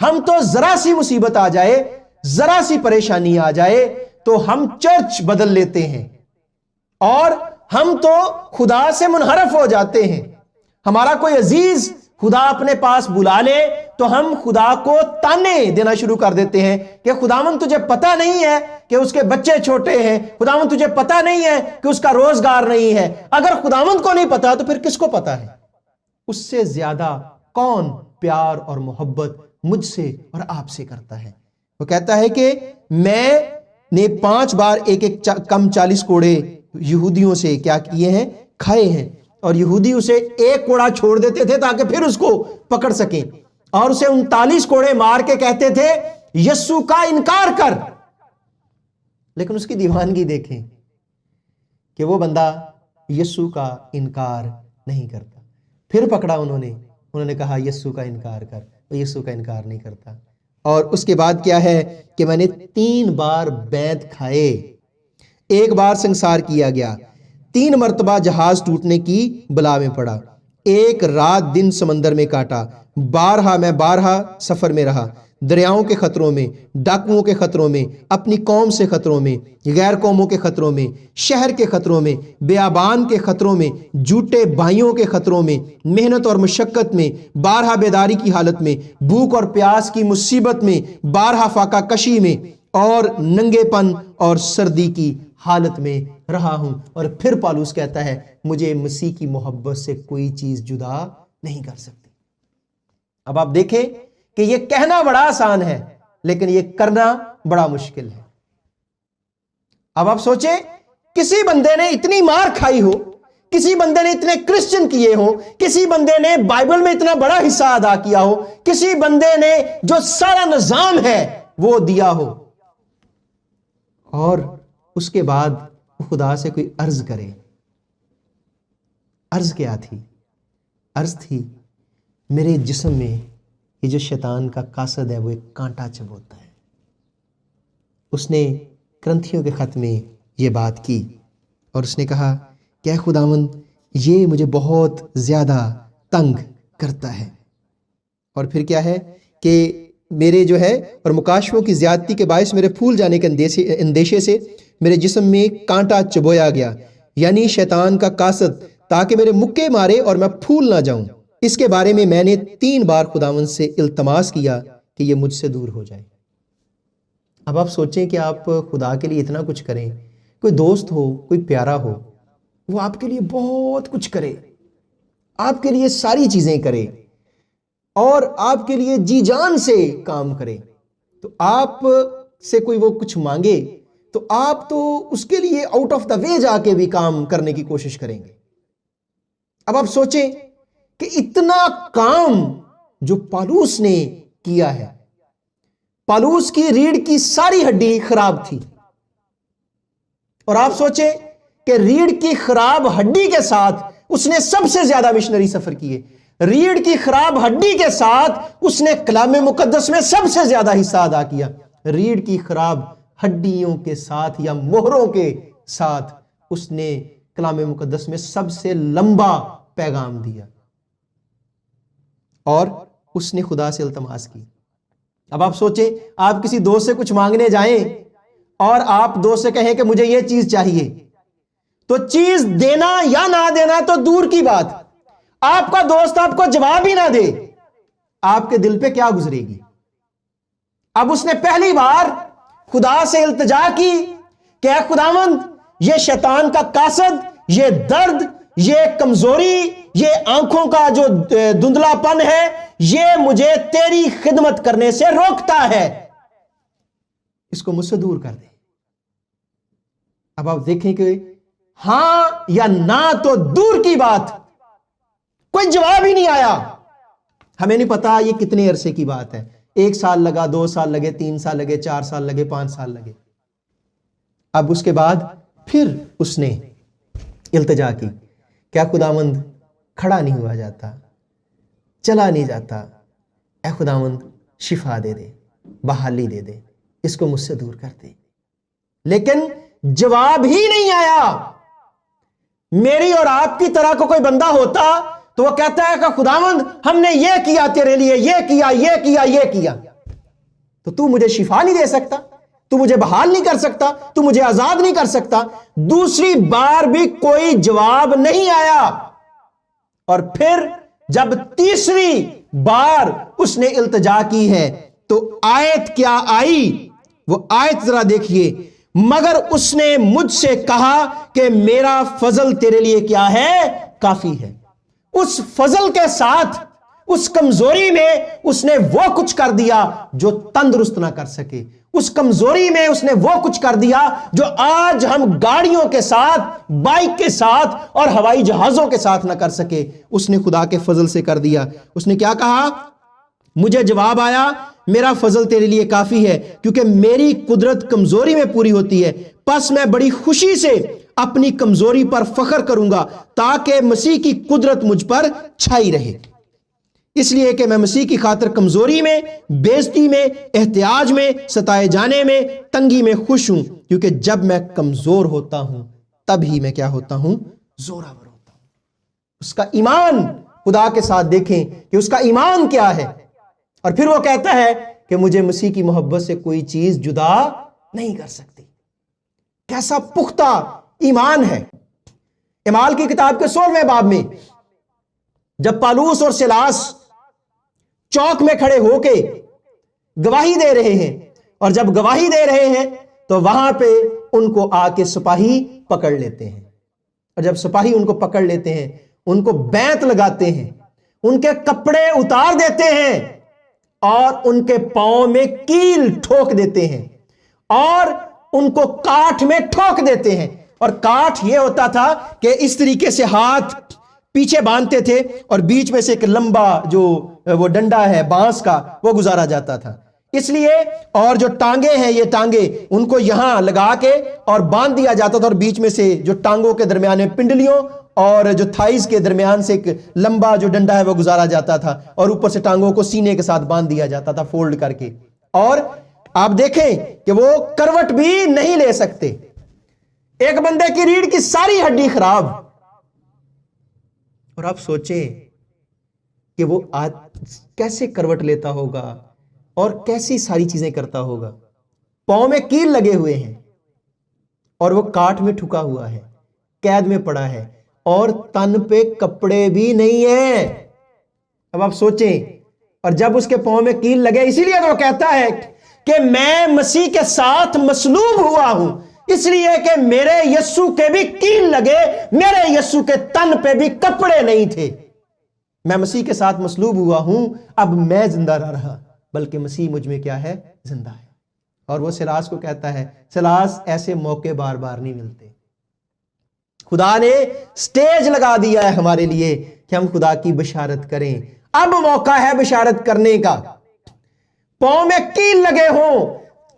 ہم تو ذرا سی مصیبت آ جائے، ذرا سی پریشانی آ جائے تو ہم چرچ بدل لیتے ہیں، اور ہم تو خدا سے منحرف ہو جاتے ہیں۔ ہمارا کوئی عزیز خدا اپنے پاس بلا لے تو ہم خدا کو تانے دینا شروع کر دیتے ہیں کہ خداوند تجھے پتہ نہیں ہے کہ اس کے بچے چھوٹے ہیں، خداوند تجھے پتہ نہیں ہے کہ اس کا روزگار نہیں ہے۔ اگر خداوند کو نہیں پتا تو پھر کس کو پتا ہے؟ اس سے زیادہ کون پیار اور محبت مجھ سے اور آپ سے کرتا ہے؟ وہ کہتا ہے کہ میں نے 5 بار ایک کم 40 کوڑے یہودیوں سے کیا کیے ہیں؟ کھائے ہیں، اور یہودی اسے ایک کوڑا چھوڑ دیتے تھے تاکہ پھر اس کو پکڑ سکیں، اور اسے 39 کوڑے مار کے کہتے تھے یسوع کا انکار کر۔ لیکن اس کی دیوانگی دیکھیں کہ وہ بندہ یسوع کا انکار نہیں کرتا۔ پھر پکڑا انہوں نے کہا یسوع کا انکار کر، وہ یسوع کا انکار نہیں کرتا۔ اور اس کے بعد کیا ہے کہ میں نے 3 بار بیعت کھائے، 1 بار سنسار کیا گیا، 3 مرتبہ جہاز ٹوٹنے کی بلا میں پڑا، 1 رات دن سمندر میں کاٹا، بارہا سفر میں رہا، دریاؤں کے خطروں میں، ڈاکوؤں کے خطروں میں، اپنی قوم سے خطروں میں، غیر قوموں کے خطروں میں، شہر کے خطروں میں، بیابان کے خطروں میں، جھوٹے بھائیوں کے خطروں میں، محنت اور مشقت میں، بارہا بیداری کی حالت میں، بھوک اور پیاس کی مصیبت میں، بارہا فاقہ کشی میں، اور ننگے پن اور سردی کی حالت میں رہا ہوں۔ اور پھر پالوس کہتا ہے مجھے مسیح کی محبت سے کوئی چیز جدا نہیں کر سکتی۔ اب آپ دیکھیں کہ یہ کہنا بڑا آسان ہے لیکن یہ کرنا بڑا مشکل ہے۔ اب آپ سوچیں کسی بندے نے اتنی مار کھائی ہو، کسی بندے نے اتنے کرسچن کیے ہو، کسی بندے نے بائبل میں اتنا بڑا حصہ ادا کیا ہو، کسی بندے نے جو سارا نظام ہے وہ دیا ہو، اور اس کے بعد خدا سے کوئی عرض کرے۔ عرض کیا تھی؟ عرض تھی میرے جسم میں یہ جو شیطان کا قاصد ہے وہ ایک کانٹا چبوتا ہے۔ اس نے کرنتھیوں کے خط میں یہ بات کی اور اس نے کہا کہ اے خداوند یہ مجھے بہت زیادہ تنگ کرتا ہے۔ اور پھر کیا ہے کہ میرے جو ہے اور مکاشفوں کی زیادتی کے باعث میرے پھول جانے کے اندیشے سے میرے جسم میں کانٹا چبویا گیا، یعنی شیطان کا قاصد، تاکہ میرے مکے مارے اور میں پھول نہ جاؤں۔ اس کے بارے میں نے 3 بار خداوند سے التماس کیا کہ یہ مجھ سے دور ہو جائے۔ اب آپ سوچیں کہ آپ خدا کے لیے اتنا کچھ کریں، کوئی دوست ہو، کوئی پیارا ہو، وہ آپ کے لیے بہت کچھ کرے، آپ کے لیے ساری چیزیں کرے اور آپ کے لیے جی جان سے کام کرے، تو آپ سے کوئی وہ کچھ مانگے تو آپ تو اس کے لیے آؤٹ آف دا وے جا کے بھی کام کرنے کی کوشش کریں گے۔ اب آپ سوچیں کہ اتنا کام جو پالوس نے کیا ہے، پالوس کی ریڑھ کی ساری ہڈی خراب تھی، اور آپ سوچیں کہ ریڑھ کی خراب ہڈی کے ساتھ اس نے سب سے زیادہ مشنری سفر کیے، ریڑھ کی خراب ہڈی کے ساتھ اس نے کلام مقدس میں سب سے زیادہ حصہ ادا کیا، ریڑھ کی خراب ہڈیوں کے ساتھ یا مہروں کے ساتھ اس نے کلام مقدس میں سب سے لمبا پیغام دیا، اور اس نے خدا سے التماس کی۔ اب آپ سوچیں آپ کسی دوست سے کچھ مانگنے جائیں اور آپ دوست سے کہیں کہ مجھے یہ چیز چاہیے، تو چیز دینا یا نہ دینا تو دور کی بات، آپ کا دوست آپ کو جواب ہی نہ دے، آپ کے دل پہ کیا گزرے گی؟ اب اس نے پہلی بار خدا سے التجا کی کہ اے خداوند یہ شیطان کا قاصد، یہ درد، یہ کمزوری، یہ آنکھوں کا جو دھندلا پن ہے، یہ مجھے تیری خدمت کرنے سے روکتا ہے، اس کو مجھ سے دور کر دے۔ اب آپ دیکھیں کہ ہاں یا نہ تو دور کی بات، کوئی جواب ہی نہیں آیا۔ ہمیں نہیں پتا یہ کتنے عرصے کی بات ہے، 1 سال لگا، 2 سال لگے، 3 سال لگے، 4 سال لگے، 5 سال لگے۔ اب اس کے بعد پھر اس نے التجا کی، کیا خداوند کھڑا نہیں ہوا جاتا، چلا نہیں جاتا، اے خداوند شفا دے دے، بحالی دے دے، اس کو مجھ سے دور کر دے۔ لیکن جواب ہی نہیں آیا۔ میری اور آپ کی طرح کو کوئی بندہ ہوتا تو وہ کہتا ہے کہ خداوند ہم نے یہ کیا تیرے لیے، یہ کیا، یہ کیا، یہ کیا، تو مجھے شفا نہیں دے سکتا، تو مجھے بحال نہیں کر سکتا، تو مجھے آزاد نہیں کر سکتا۔ دوسری بار بھی کوئی جواب نہیں آیا، اور پھر جب تیسری بار اس نے التجا کی ہے تو آیت کیا آئی؟ وہ آیت ذرا دیکھیے، مگر اس نے مجھ سے کہا کہ میرا فضل تیرے لیے کیا ہے؟ کافی ہے۔ اس فضل کے ساتھ اس کمزوری میں اس نے وہ کچھ کر دیا جو تندرست نہ کر سکے، اس کمزوری میں اس نے وہ کچھ کر دیا جو آج ہم گاڑیوں کے ساتھ، بائک کے ساتھ اور ہوائی جہازوں کے ساتھ نہ کر سکے، اس نے خدا کے فضل سے کر دیا۔ اس نے کیا کہا؟ مجھے جواب آیا، میرا فضل تیرے لیے کافی ہے کیونکہ میری قدرت کمزوری میں پوری ہوتی ہے، پس میں بڑی خوشی سے اپنی کمزوری پر فخر کروں گا تاکہ مسیح کی قدرت مجھ پر چھائی رہے۔ اس لیے کہ میں مسیح کی خاطر کمزوری میں، بے عزتی میں، احتیاج میں، ستائے جانے میں، تنگی میں خوش ہوں، کیونکہ جب میں کمزور ہوتا ہوں تب ہی میں کیا ہوتا ہوں؟ زوراور ہوتا ہوں۔ اس کا ایمان خدا کے ساتھ دیکھیں کہ اس کا ایمان کیا ہے، اور پھر وہ کہتا ہے کہ مجھے مسیح کی محبت سے کوئی چیز جدا نہیں کر سکتی۔ کیسا پختہ ایمان ہے۔ اعمال کی کتاب کے 16ویں باب میں جب پالوس اور سیلاس چوک میں کھڑے ہو کے گواہی دے رہے ہیں، اور جب گواہی دے رہے ہیں تو وہاں پہ ان کو آ کے سپاہی پکڑ لیتے ہیں، اور جب سپاہی ان کو پکڑ لیتے ہیں ان کو بیعت لگاتے ہیں، ان کے کپڑے اتار دیتے ہیں اور ان کے پاؤں میں کیل ٹھوک دیتے ہیں اور ان کو کاٹھ میں ٹھوک دیتے ہیں۔ اور کاٹھ یہ ہوتا تھا کہ اس طریقے سے ہاتھ پیچھے باندھتے تھے اور بیچ میں سے ایک لمبا جو وہ ڈنڈا ہے بانس کا وہ گزارا جاتا تھا، اس لیے، اور جو ٹانگیں ہیں یہ ٹانگیں ان کو یہاں لگا کے اور باندھ دیا جاتا تھا، اور بیچ میں سے جو ٹانگوں کے درمیان میں پنڈلیوں اور جو تھائز کے درمیان سے ایک لمبا جو ڈنڈا ہے وہ گزارا جاتا تھا، اور اوپر سے ٹانگوں کو سینے کے ساتھ باندھ دیا جاتا تھا فولڈ کر کے۔ اور آپ دیکھیں کہ وہ کروٹ بھی نہیں لے سکتے، ایک بندے کی ریڑھ کی ساری ہڈی خراب، اور آپ سوچیں کہ وہ کیسے کروٹ لیتا ہوگا اور کیسی ساری چیزیں کرتا ہوگا۔ پاؤں میں کیل لگے ہوئے ہیں اور وہ کاٹ میں ٹھکا ہوا ہے، قید میں پڑا ہے، اور تن پہ کپڑے بھی نہیں ہیں۔ اب آپ سوچیں، اور جب اس کے پاؤں میں کیل لگے، اسی لیے وہ کہتا ہے کہ میں مسیح کے ساتھ مصلوب ہوا ہوں، اس لیے کہ میرے یسوع کے بھی کیل لگے، میرے یسوع کے تن پہ بھی کپڑے نہیں تھے۔ میں مسیح کے ساتھ مصلوب ہوا ہوں، اب میں زندہ نہ رہا بلکہ مسیح مجھ میں کیا ہے؟ زندہ ہے۔ اور وہ سیلاس کو کہتا ہے، سیلاس ایسے موقع بار بار نہیں ملتے، خدا نے سٹیج لگا دیا ہے ہمارے لیے کہ ہم خدا کی بشارت کریں۔ اب موقع ہے بشارت کرنے کا۔ پاؤں میں کیل لگے ہوں،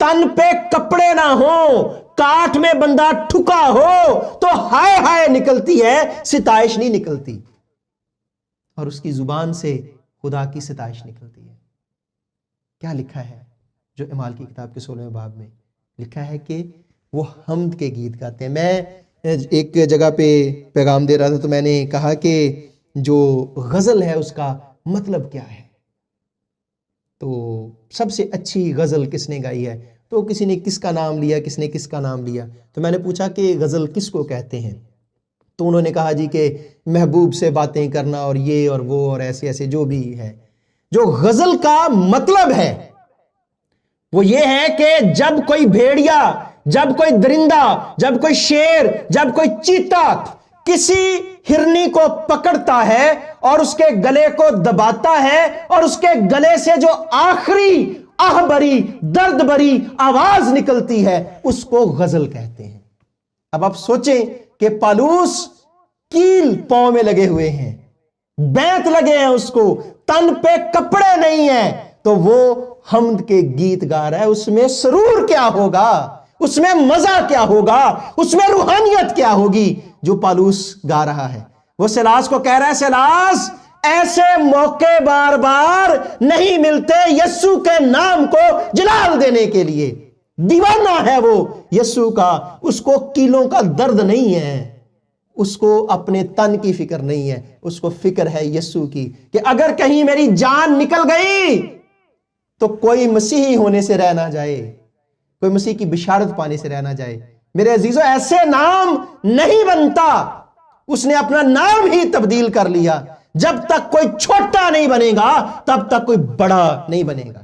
تن پہ کپڑے نہ ہوں، کاٹ میں بندہ ٹھکا ہو تو ہائے ہائے نکلتی ہے، ستائش نہیں نکلتی، اور اس کی زبان سے خدا کی ستائش نکلتی ہے۔ کیا لکھا ہے جو اعمال کی کتاب کے 16ویں باب میں لکھا ہے کہ وہ حمد کے گیت گاتے ہیں۔ میں ایک جگہ پہ پیغام دے رہا تھا تو میں نے کہا کہ جو غزل ہے اس کا مطلب کیا ہے، تو سب سے اچھی غزل کس نے گائی ہے، تو کسی نے کس کا نام لیا، کس نے کس کا نام لیا، تو میں نے پوچھا کہ غزل کس کو کہتے ہیں، تو انہوں نے کہا جی کہ محبوب سے باتیں کرنا اور یہ اور وہ اور ایسے ایسے جو بھی ہے۔ جو غزل کا مطلب ہے وہ یہ ہے کہ جب کوئی بھیڑیا، جب کوئی درندہ، جب کوئی شیر، جب کوئی چیتا کسی ہرنی کو پکڑتا ہے اور اس کے گلے کو دباتا ہے اور اس کے گلے سے جو آخری آہ بری، درد بری آواز نکلتی ہے اس کو غزل کہتے ہیں۔ اب آپ سوچیں کہ پالوس کیل پاؤں میں لگے ہوئے ہیں، بیعت لگے ہیں، اس کو تن پہ کپڑے نہیں ہیں، تو وہ حمد کے گیت گا رہا ہے۔ اس میں سرور کیا ہوگا، اس میں مزہ کیا ہوگا، اس میں روحانیت کیا ہوگی جو پالوس گا رہا ہے۔ وہ سیلاس کو کہہ رہا ہے، سیلاس ایسے موقع بار بار نہیں ملتے یسوع کے نام کو جلال دینے کے لیے۔ دیوانہ ہے وہ یسوع کا، اس کو کیلوں کا درد نہیں ہے، اس کو اپنے تن کی فکر نہیں ہے، اس کو فکر ہے یسوع کی، کہ اگر کہیں میری جان نکل گئی تو کوئی مسیحی ہونے سے رہ نہ جائے، کوئی مسیح کی بشارت پانے سے رہ نہ جائے۔ میرے عزیزو، ایسے نام نہیں بنتا، اس نے اپنا نام ہی تبدیل کر لیا۔ جب تک کوئی چھوٹا نہیں بنے گا تب تک کوئی بڑا نہیں بنے گا۔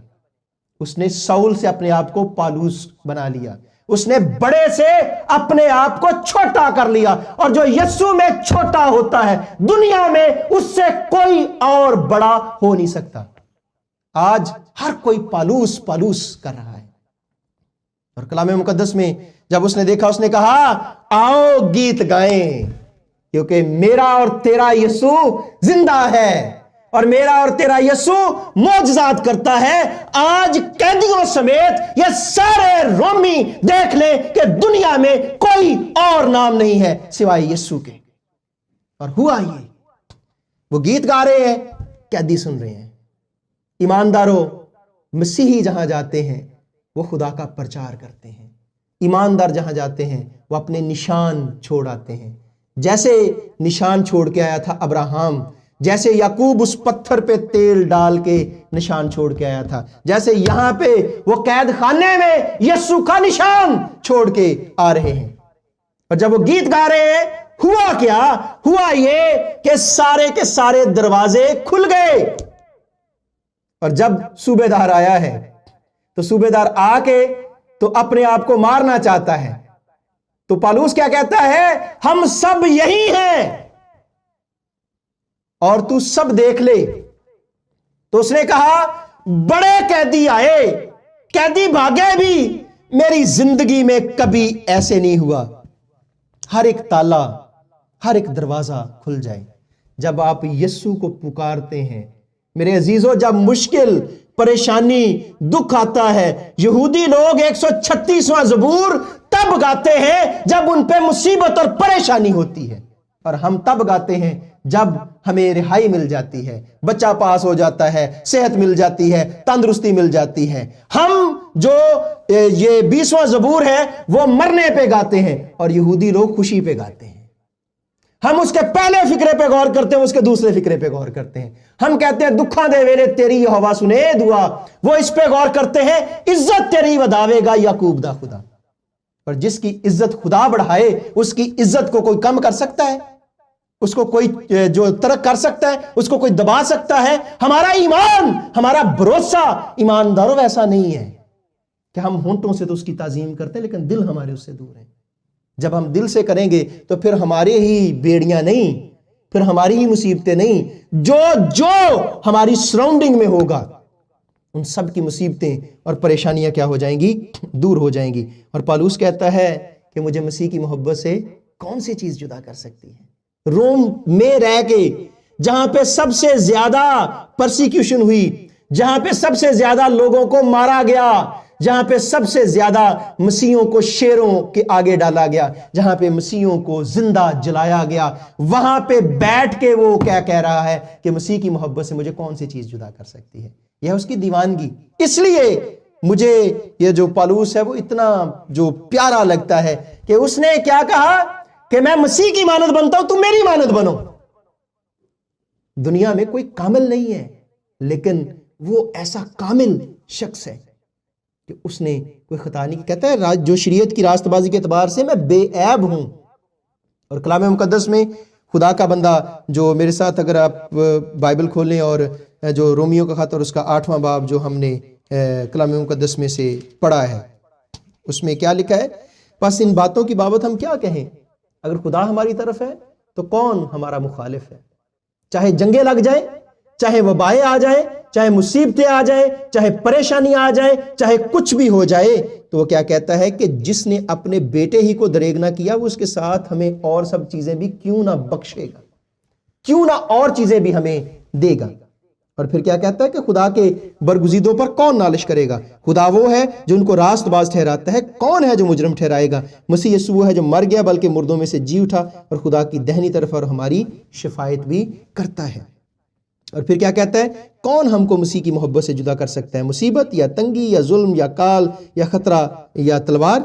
اس نے سول سے اپنے آپ کو پالوس بنا لیا، اس نے بڑے سے اپنے آپ کو چھوٹا کر لیا، اور جو یسوع میں چھوٹا ہوتا ہے دنیا میں اس سے کوئی اور بڑا ہو نہیں سکتا۔ آج ہر کوئی پالوس پالوس کر رہا ہے، اور کلام مقدس میں جب اس نے دیکھا، اس نے کہا آؤ گیت گائیں، کیونکہ میرا اور تیرا یسوع زندہ ہے، اور میرا اور تیرا یسوع معجزات کرتا ہے۔ آج قیدیوں سمیت یہ سارے رومی دیکھ لیں کہ دنیا میں کوئی اور نام نہیں ہے سوائے یسوع کے۔ اور ہوا یہ، وہ گیت گا رہے ہیں، قیدی سن رہے ہیں۔ ایمانداروں، مسیحی جہاں جاتے ہیں وہ خدا کا پرچار کرتے ہیں۔ ایماندار جہاں جاتے ہیں وہ اپنے نشان چھوڑ آتے ہیں، جیسے نشان چھوڑ کے آیا تھا ابراہم، جیسے یعقوب اس پتھر پہ تیل ڈال کے نشان چھوڑ کے آیا تھا، جیسے یہاں پہ وہ قید خانے میں یسوع کا نشان چھوڑ کے آ رہے ہیں۔ اور جب وہ گیت گا رہے ہیں، ہوا کیا؟ ہوا یہ کہ سارے کے سارے دروازے کھل گئے۔ اور جب صوبے دار آیا ہے تو صوبے دار آ کے تو اپنے آپ کو مارنا چاہتا ہے، تو پالوس کیا کہتا ہے؟ ہم سب یہی ہیں اور تو سب دیکھ لے۔ تو اس نے کہا بڑے قیدی آئے، قیدی بھاگے بھی، میری زندگی میں کبھی ایسے نہیں ہوا۔ ہر ایک تالا، ہر ایک دروازہ کھل جائے جب آپ یسوع کو پکارتے ہیں۔ میرے عزیزو، جب مشکل، پریشانی، دکھ آتا ہے، یہودی لوگ 136واں زبور تب گاتے ہیں جب ان پہ مصیبت اور پریشانی ہوتی ہے، اور ہم تب گاتے ہیں جب ہمیں رہائی مل جاتی ہے، بچہ پاس ہو جاتا ہے، صحت مل جاتی ہے، تندرستی مل جاتی ہے۔ ہم جو یہ 20واں زبور ہے وہ مرنے پہ گاتے ہیں، اور یہودی لوگ خوشی پہ گاتے ہیں۔ ہم اس کے پہلے فکرے پہ غور کرتے ہیں، اس کے دوسرے فکرے پہ غور کرتے ہیں۔ ہم کہتے ہیں دکھاں دے ویلے تیری یہوہ سنے دعا، وہ اس پہ غور کرتے ہیں عزت تیری وداوے گا یعقوب دا خدا۔ اور جس کی عزت خدا بڑھائے اس کی عزت کو کوئی کم کر سکتا ہے؟ اس کو کوئی جو ترک کر سکتا ہے؟ اس کو کوئی دبا سکتا ہے؟ ہمارا ایمان، ہمارا بھروسہ ایمانداروں ویسا نہیں ہے کہ ہم ہونٹوں سے تو اس کی تعظیم کرتے ہیں لیکن دل ہمارے اس سے دور ہیں۔ جب ہم دل سے کریں گے تو پھر ہمارے ہی بیڑیاں نہیں، پھر ہماری ہی مصیبتیں نہیں، جو ہماری سراؤنڈنگ میں ہوگا ان سب کی مصیبتیں اور پریشانیاں کیا ہو جائیں گی؟ دور ہو جائیں گی۔ اور پالوس کہتا ہے کہ مجھے مسیح کی محبت سے کون سی چیز جدا کر سکتی ہے؟ روم میں رہ کے جہاں پہ سب سے زیادہ پرسیکیوشن ہوئی، جہاں پہ سب سے زیادہ لوگوں کو مارا گیا، جہاں پہ سب سے زیادہ مسیحوں کو شیروں کے آگے ڈالا گیا، جہاں پہ مسیحوں کو زندہ جلایا گیا، وہاں پہ بیٹھ کے وہ کیا کہہ رہا ہے کہ مسیح کی محبت سے مجھے کون سی چیز جدا کر سکتی ہے؟ یہ ہے اس کی دیوانگی۔ اس لیے مجھے یہ جو پالوس ہے وہ اتنا جو پیارا لگتا ہے کہ اس نے کیا کہا کہ میں مسیح کی مانند بنتا ہوں، تم میری مانند بنو۔ دنیا میں کوئی کامل نہیں ہے، لیکن وہ ایسا کامل شخص ہے کہ اس نے کوئی خطا نہیں کی۔ کہتا ہے جو شریعت کی راست بازی کے اعتبار سے میں بے عیب ہوں۔ اور کلام مقدس میں خدا کا بندہ جو میرے ساتھ اگر آپ بائبل کھولیں اور جو رومیو کا خط اور اس کا 8واں باب جو ہم نے کلام مقدس میں سے پڑھا ہے، اس میں کیا لکھا ہے؟ بس ان باتوں کی بابت ہم کیا کہیں؟ اگر خدا ہماری طرف ہے تو کون ہمارا مخالف ہے؟ چاہے جنگیں لگ جائیں، چاہے وبائیں آ جائیں، چاہے مصیبتیں آ جائیں، چاہے پریشانی آ جائے، چاہے کچھ بھی ہو جائے، تو وہ کیا کہتا ہے کہ جس نے اپنے بیٹے ہی کو دریغ نہ کیا وہ اس کے ساتھ ہمیں اور سب چیزیں بھی کیوں نہ بخشے گا، کیوں نہ اور چیزیں بھی ہمیں دے گا۔ اور پھر کیا کہتا ہے کہ خدا کے برگزیدوں پر کون نالش کرے گا؟ خدا وہ ہے جو ان کو راست باز ٹھہراتا ہے، کون ہے جو مجرم ٹھہرائے گا؟ مسیح یسوع وہ ہے جو مر گیا بلکہ مردوں میں سے جی اٹھا اور خدا کی دہنی طرف اور ہماری شفاعت بھی کرتا ہے۔ اور پھر کیا کہتا ہے؟ کون ہم کو مسیح کی محبت سے جدا کر سکتا ہے؟ مصیبت یا تنگی یا ظلم یا کال یا خطرہ یا تلوار؟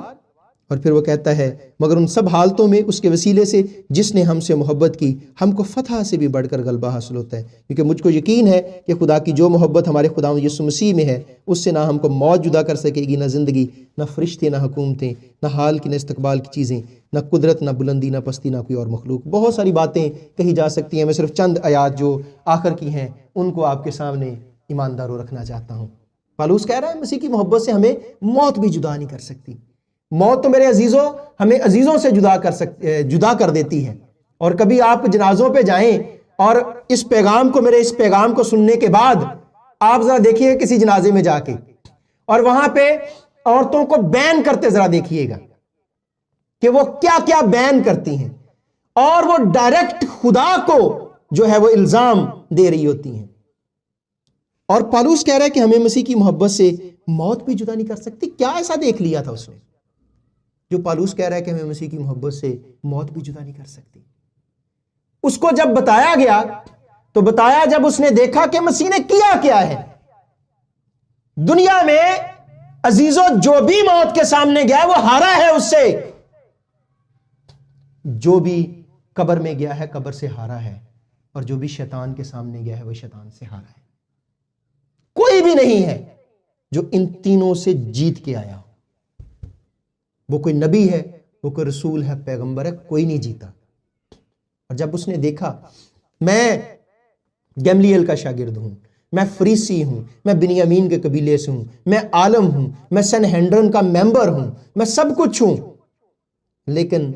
اور پھر وہ کہتا ہے مگر ان سب حالتوں میں اس کے وسیلے سے جس نے ہم سے محبت کی ہم کو فتح سے بھی بڑھ کر غلبہ حاصل ہوتا ہے، کیونکہ مجھ کو یقین ہے کہ خدا کی جو محبت ہمارے خداوند یسوع مسیح میں ہے اس سے نہ ہم کو موت جدا کر سکے گی، نہ زندگی، نہ فرشتے، نہ حکومتیں، نہ حال کی نہ استقبال کی چیزیں، نہ قدرت، نہ بلندی، نہ پستی، نہ کوئی اور مخلوق۔ بہت ساری باتیں کہی جا سکتی ہیں، میں صرف چند آیات جو آخر کی ہیں ان کو آپ کے سامنے ایمانداروں رکھنا چاہتا ہوں۔ پالوس کہہ رہا ہے مسیح کی محبت سے ہمیں موت بھی جدا نہیں کر سکتی۔ موت تو میرے عزیزوں ہمیں عزیزوں سے جدا کر دیتی ہے، اور کبھی آپ جنازوں پہ جائیں اور اس پیغام کو سننے کے بعد آپ ذرا دیکھیے کسی جنازے میں جا کے اور وہاں پہ عورتوں کو بین کرتے ذرا دیکھیے گا کہ وہ کیا کیا بین کرتی ہیں، اور وہ ڈائریکٹ خدا کو جو ہے وہ الزام دے رہی ہوتی ہیں۔ اور پالوس کہہ رہا ہے کہ ہمیں مسیح کی محبت سے موت بھی جدا نہیں کر سکتی۔ کیا ایسا دیکھ لیا تھا اس نے جو پالوس کہہ رہا ہے کہ ہمیں مسیح کی محبت سے موت بھی جدا نہیں کر سکتی؟ اس کو جب بتایا گیا تو بتایا جب اس نے دیکھا کہ مسیح نے کیا ہے۔ دنیا میں عزیزوں جو بھی موت کے سامنے گیا ہے وہ ہارا ہے اس سے، جو بھی قبر میں گیا ہے قبر سے ہارا ہے، اور جو بھی شیطان کے سامنے گیا ہے وہ شیطان سے ہارا ہے۔ کوئی بھی نہیں ہے جو ان تینوں سے جیت کے آیا ہو۔ وہ کوئی نبی ہے، وہ کوئی رسول ہے، پیغمبر ہے، کوئی نہیں جیتا۔ اور جب اس نے دیکھا میں گیملیل کا شاگرد ہوں، میں فریسی ہوں، میں بنیامین کے قبیلے سے ہوں، میں عالم ہوں، میں سنہیڈرین کا ممبر ہوں، میں سب کچھ ہوں، لیکن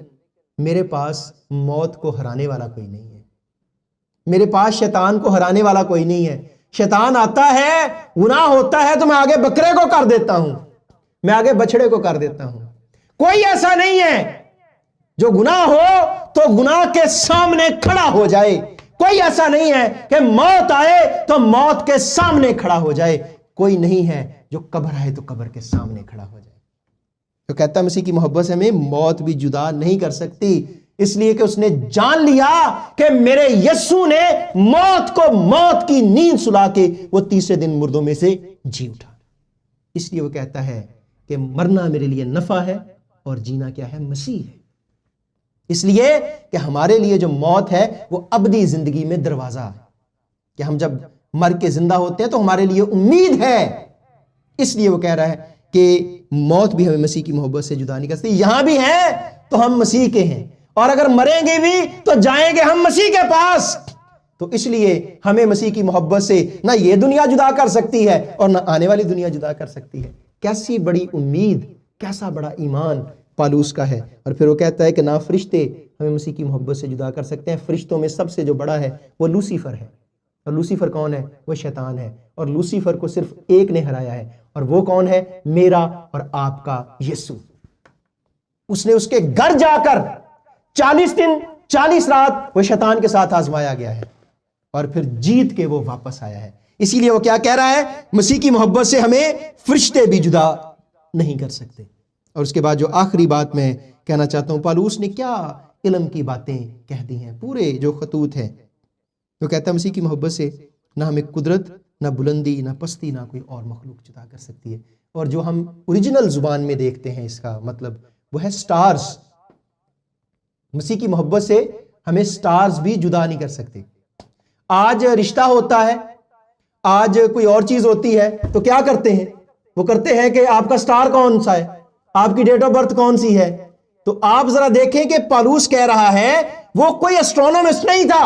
میرے پاس موت کو ہرانے والا کوئی نہیں ہے، میرے پاس شیطان کو ہرانے والا کوئی نہیں ہے۔ شیطان آتا ہے، گناہ ہوتا ہے تو میں آگے بکرے کو کر دیتا ہوں، میں آگے بچڑے کو کر دیتا ہوں۔ کوئی ایسا نہیں ہے جو گناہ ہو تو گناہ کے سامنے کھڑا ہو جائے، کوئی ایسا نہیں ہے کہ موت آئے تو موت کے سامنے کھڑا ہو جائے، کوئی نہیں ہے جو قبر آئے تو قبر کے سامنے کھڑا ہو جائے۔ تو کہتا ہے مسیح کی محبت سے ہمیں موت بھی جدا نہیں کر سکتی، اس لیے کہ اس نے جان لیا کہ میرے یسوع نے موت کو موت کی نیند سلا کے وہ تیسرے دن مردوں میں سے جی اٹھا۔ اس لیے وہ کہتا ہے کہ مرنا میرے لیے نفع ہے اور جینا کیا ہے؟ مسیح ہے۔ اس لیے کہ ہمارے لیے جو موت ہے وہ ابدی زندگی میں دروازہ ہے، کہ ہم جب مر کے زندہ ہوتے ہیں تو ہمارے لیے امید ہے۔ اس لیے وہ کہہ رہا ہے کہ موت بھی ہمیں مسیح کی محبت سے جدا نہیں کر سکتی۔ یہاں بھی ہیں تو ہم مسیح کے ہیں، اور اگر مریں گے بھی تو جائیں گے ہم مسیح کے پاس۔ تو اس لیے ہمیں مسیح کی محبت سے نہ یہ دنیا جدا کر سکتی ہے اور نہ آنے والی دنیا جدا کر سکتی ہے۔ کیسی بڑی امید، کیسا بڑا ایمان پالوس کا ہے۔ اور پھر وہ کہتا ہے کہ نہ فرشتے ہمیں مسیح کی محبت سے جدا کر سکتے ہیں۔ فرشتوں میں سب سے جو بڑا ہے وہ لوسیفر ہے، اور لوسیفر کون ہے؟ وہ شیطان ہے، اور لوسیفر کو صرف ایک نے ہرایا ہے، اور وہ کون ہے؟ میرا اور آپ کا یسوع۔ اس نے اس کے گھر جا کر 40 دن 40 رات وہ شیطان کے ساتھ آزمایا گیا ہے، اور پھر جیت کے وہ واپس آیا ہے۔ اسی لیے وہ کیا کہہ رہا ہے؟ مسیح کی محبت سے ہمیں فرشتے بھی جدا نہیں کر سکتے۔ اور اس کے بعد جو آخری بات میں کہنا چاہتا ہوں، پالوس نے کیا علم کی باتیں کہہ دی ہیں، پورے جو خطوط ہیں۔ وہ کہتا ہے مسیح کی محبت سے نہ ہمیں قدرت، نہ بلندی، نہ پستی، نہ کوئی اور مخلوق جدا کر سکتی ہے۔ اور جو ہم اوریجنل زبان میں دیکھتے ہیں اس کا مطلب وہ ہے سٹارز۔ مسیح کی محبت سے ہمیں سٹارز بھی جدا نہیں کر سکتے۔ آج رشتہ ہوتا ہے، آج کوئی اور چیز ہوتی ہے تو کیا کرتے ہیں؟ وہ کرتے ہیں کہ آپ کا سٹار کون سا ہے، آپ کی ڈیٹ آف برتھ کون سی ہے۔ تو آپ ذرا دیکھیں کہ پالوس کہہ رہا ہے وہ کوئی اسٹرونومسٹ نہیں تھا،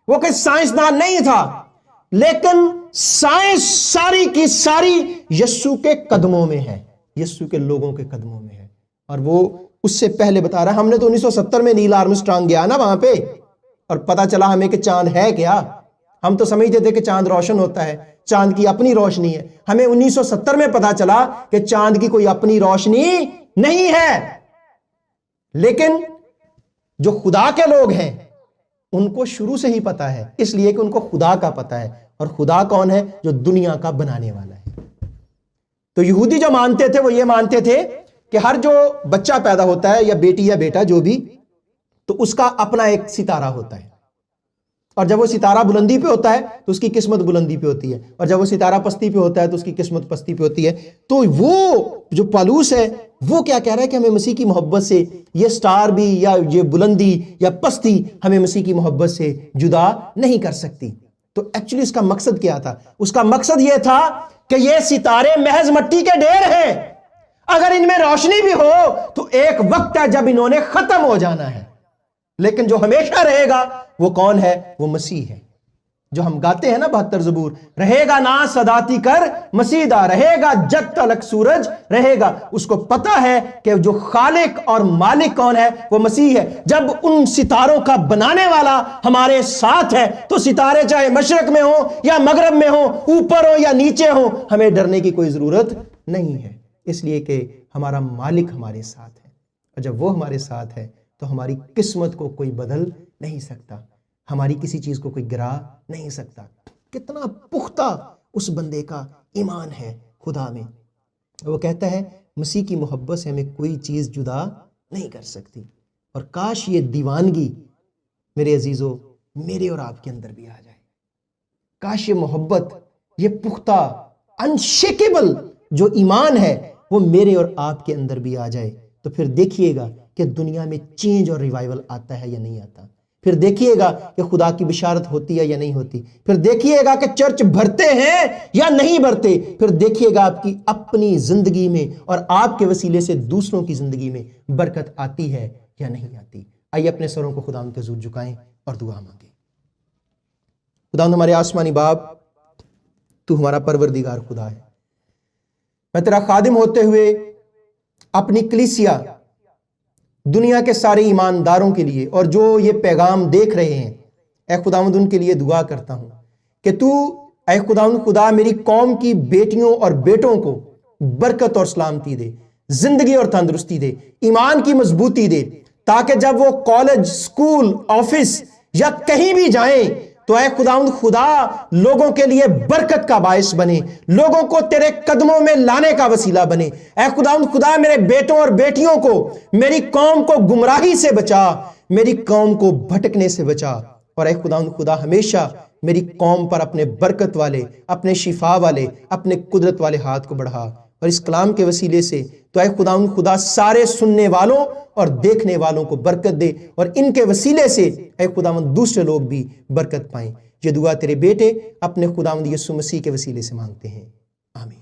وہ کوئی سائنسدان نہیں تھا، لیکن سائنس ساری کی ساری یسوع کے قدموں میں ہے، یسوع کے لوگوں کے قدموں میں ہے۔ اور وہ اس سے پہلے بتا رہا ہے، ہم نے تو 1970 میں نیل آرمسٹرانگ گیا نا وہاں پہ، اور پتا چلا ہمیں کہ چاند ہے کیا۔ ہم تو سمجھتے تھے کہ چاند روشن ہوتا ہے، چاند کی اپنی روشنی ہے۔ ہمیں 1970 میں پتا چلا کہ چاند کی کوئی اپنی روشنی نہیں ہے۔ لیکن جو خدا کے لوگ ہیں ان کو شروع سے ہی پتا ہے، اس لیے کہ ان کو خدا کا پتا ہے، اور خدا کون ہے؟ جو دنیا کا بنانے والا ہے۔ تو یہودی جو مانتے تھے وہ یہ مانتے تھے کہ ہر جو بچہ پیدا ہوتا ہے، یا بیٹی یا بیٹا جو بھی، تو اس کا اپنا ایک ستارہ ہوتا ہے، اور جب وہ ستارہ بلندی پہ ہوتا ہے تو اس کی قسمت بلندی پہ ہوتی ہے، اور جب وہ ستارہ پستی پہ ہوتا ہے تو اس کی قسمت پستی پہ ہوتی ہے۔ تو وہ جو پالوس ہے وہ کیا کہہ رہا ہے کہ ہمیں مسیح کی محبت سے یہ سٹار بھی یا یہ بلندی یا پستی ہمیں مسیح کی محبت سے جدا نہیں کر سکتی۔ تو ایکچولی اس کا مقصد کیا تھا؟ اس کا مقصد یہ تھا کہ یہ ستارے محض مٹی کے ڈھیر ہیں، اگر ان میں روشنی بھی ہو تو ایک وقت ہے جب انہوں نے ختم ہو جانا ہے، لیکن جو ہمیشہ رہے گا وہ کون ہے؟ وہ مسیح ہے۔ جو ہم گاتے ہیں نا 72 زبور، رہے گا نا صداتی کر مسیدہ، رہے گا جگ تلک سورج رہے گا۔ اس کو پتا ہے کہ جو خالق اور مالک کون ہے؟ وہ مسیح ہے۔ جب ان ستاروں کا بنانے والا ہمارے ساتھ ہے تو ستارے چاہے مشرق میں ہوں یا مغرب میں ہوں، اوپر ہوں یا نیچے ہوں، ہمیں ڈرنے کی کوئی ضرورت نہیں ہے، اس لیے کہ ہمارا مالک ہمارے ساتھ ہے۔ اور جب وہ ہمارے ساتھ ہے تو ہماری قسمت کو کوئی بدل نہیں سکتا، ہماری کسی چیز کو کوئی گرا نہیں سکتا۔ کتنا پختہ اس بندے کا ایمان ہے خدا میں۔ وہ کہتا ہے مسیح کی محبت سے ہمیں کوئی چیز جدا نہیں کر سکتی۔ اور کاش یہ دیوانگی میرے عزیزو میرے اور آپ کے اندر بھی آ جائے، کاش یہ محبت، یہ پختہ انشیکیبل جو ایمان ہے وہ میرے اور آپ کے اندر بھی آ جائے۔ تو پھر دیکھیے گا کہ دنیا میں چینج اور ریوائول آتا ہے یا نہیں آتا، پھر دیکھیے گا کہ خدا کی بشارت ہوتی ہے یا نہیں ہوتی، پھر دیکھیے گا کہ چرچ بھرتے ہیں یا نہیں بھرتے، پھر دیکھیے گا آپ کی اپنی زندگی میں اور آپ کے وسیلے سے دوسروں کی زندگی میں برکت آتی ہے یا نہیں آتی۔ آئیے اپنے سروں کو خدا کے حضور جھکائیں اور دعا مانگیں۔ خدا ہمارے آسمانی باپ، تو ہمارا پروردگار خدا ہے، میں تیرا خادم ہوتے ہوئے اپنی کلیسیا، دنیا کے سارے ایمانداروں کے لیے اور جو یہ پیغام دیکھ رہے ہیں، اے خداوند ان کے لیے دعا کرتا ہوں کہ تو اے خداوند خدا میری قوم کی بیٹیوں اور بیٹوں کو برکت اور سلامتی دے، زندگی اور تندرستی دے، ایمان کی مضبوطی دے، تاکہ جب وہ کالج، سکول، آفس یا کہیں بھی جائیں تو اے خداوند خدا لوگوں کے لیے برکت کا باعث بنے، لوگوں کو تیرے قدموں میں لانے کا وسیلہ بنے۔ اے خداوند خدا میرے بیٹوں اور بیٹیوں کو، میری قوم کو گمراہی سے بچا، میری قوم کو بھٹکنے سے بچا، اور اے خداوند خدا ہمیشہ میری قوم پر اپنے برکت والے، اپنے شفا والے، اپنے قدرت والے ہاتھ کو بڑھا۔ اور اس کلام کے وسیلے سے تو اے خداوند خدا سارے سننے والوں اور دیکھنے والوں کو برکت دے، اور ان کے وسیلے سے اے خداوند دوسرے لوگ بھی برکت پائیں۔ یہ دعا تیرے بیٹے اپنے خداوند یسوع مسیح کے وسیلے سے مانگتے ہیں، آمین۔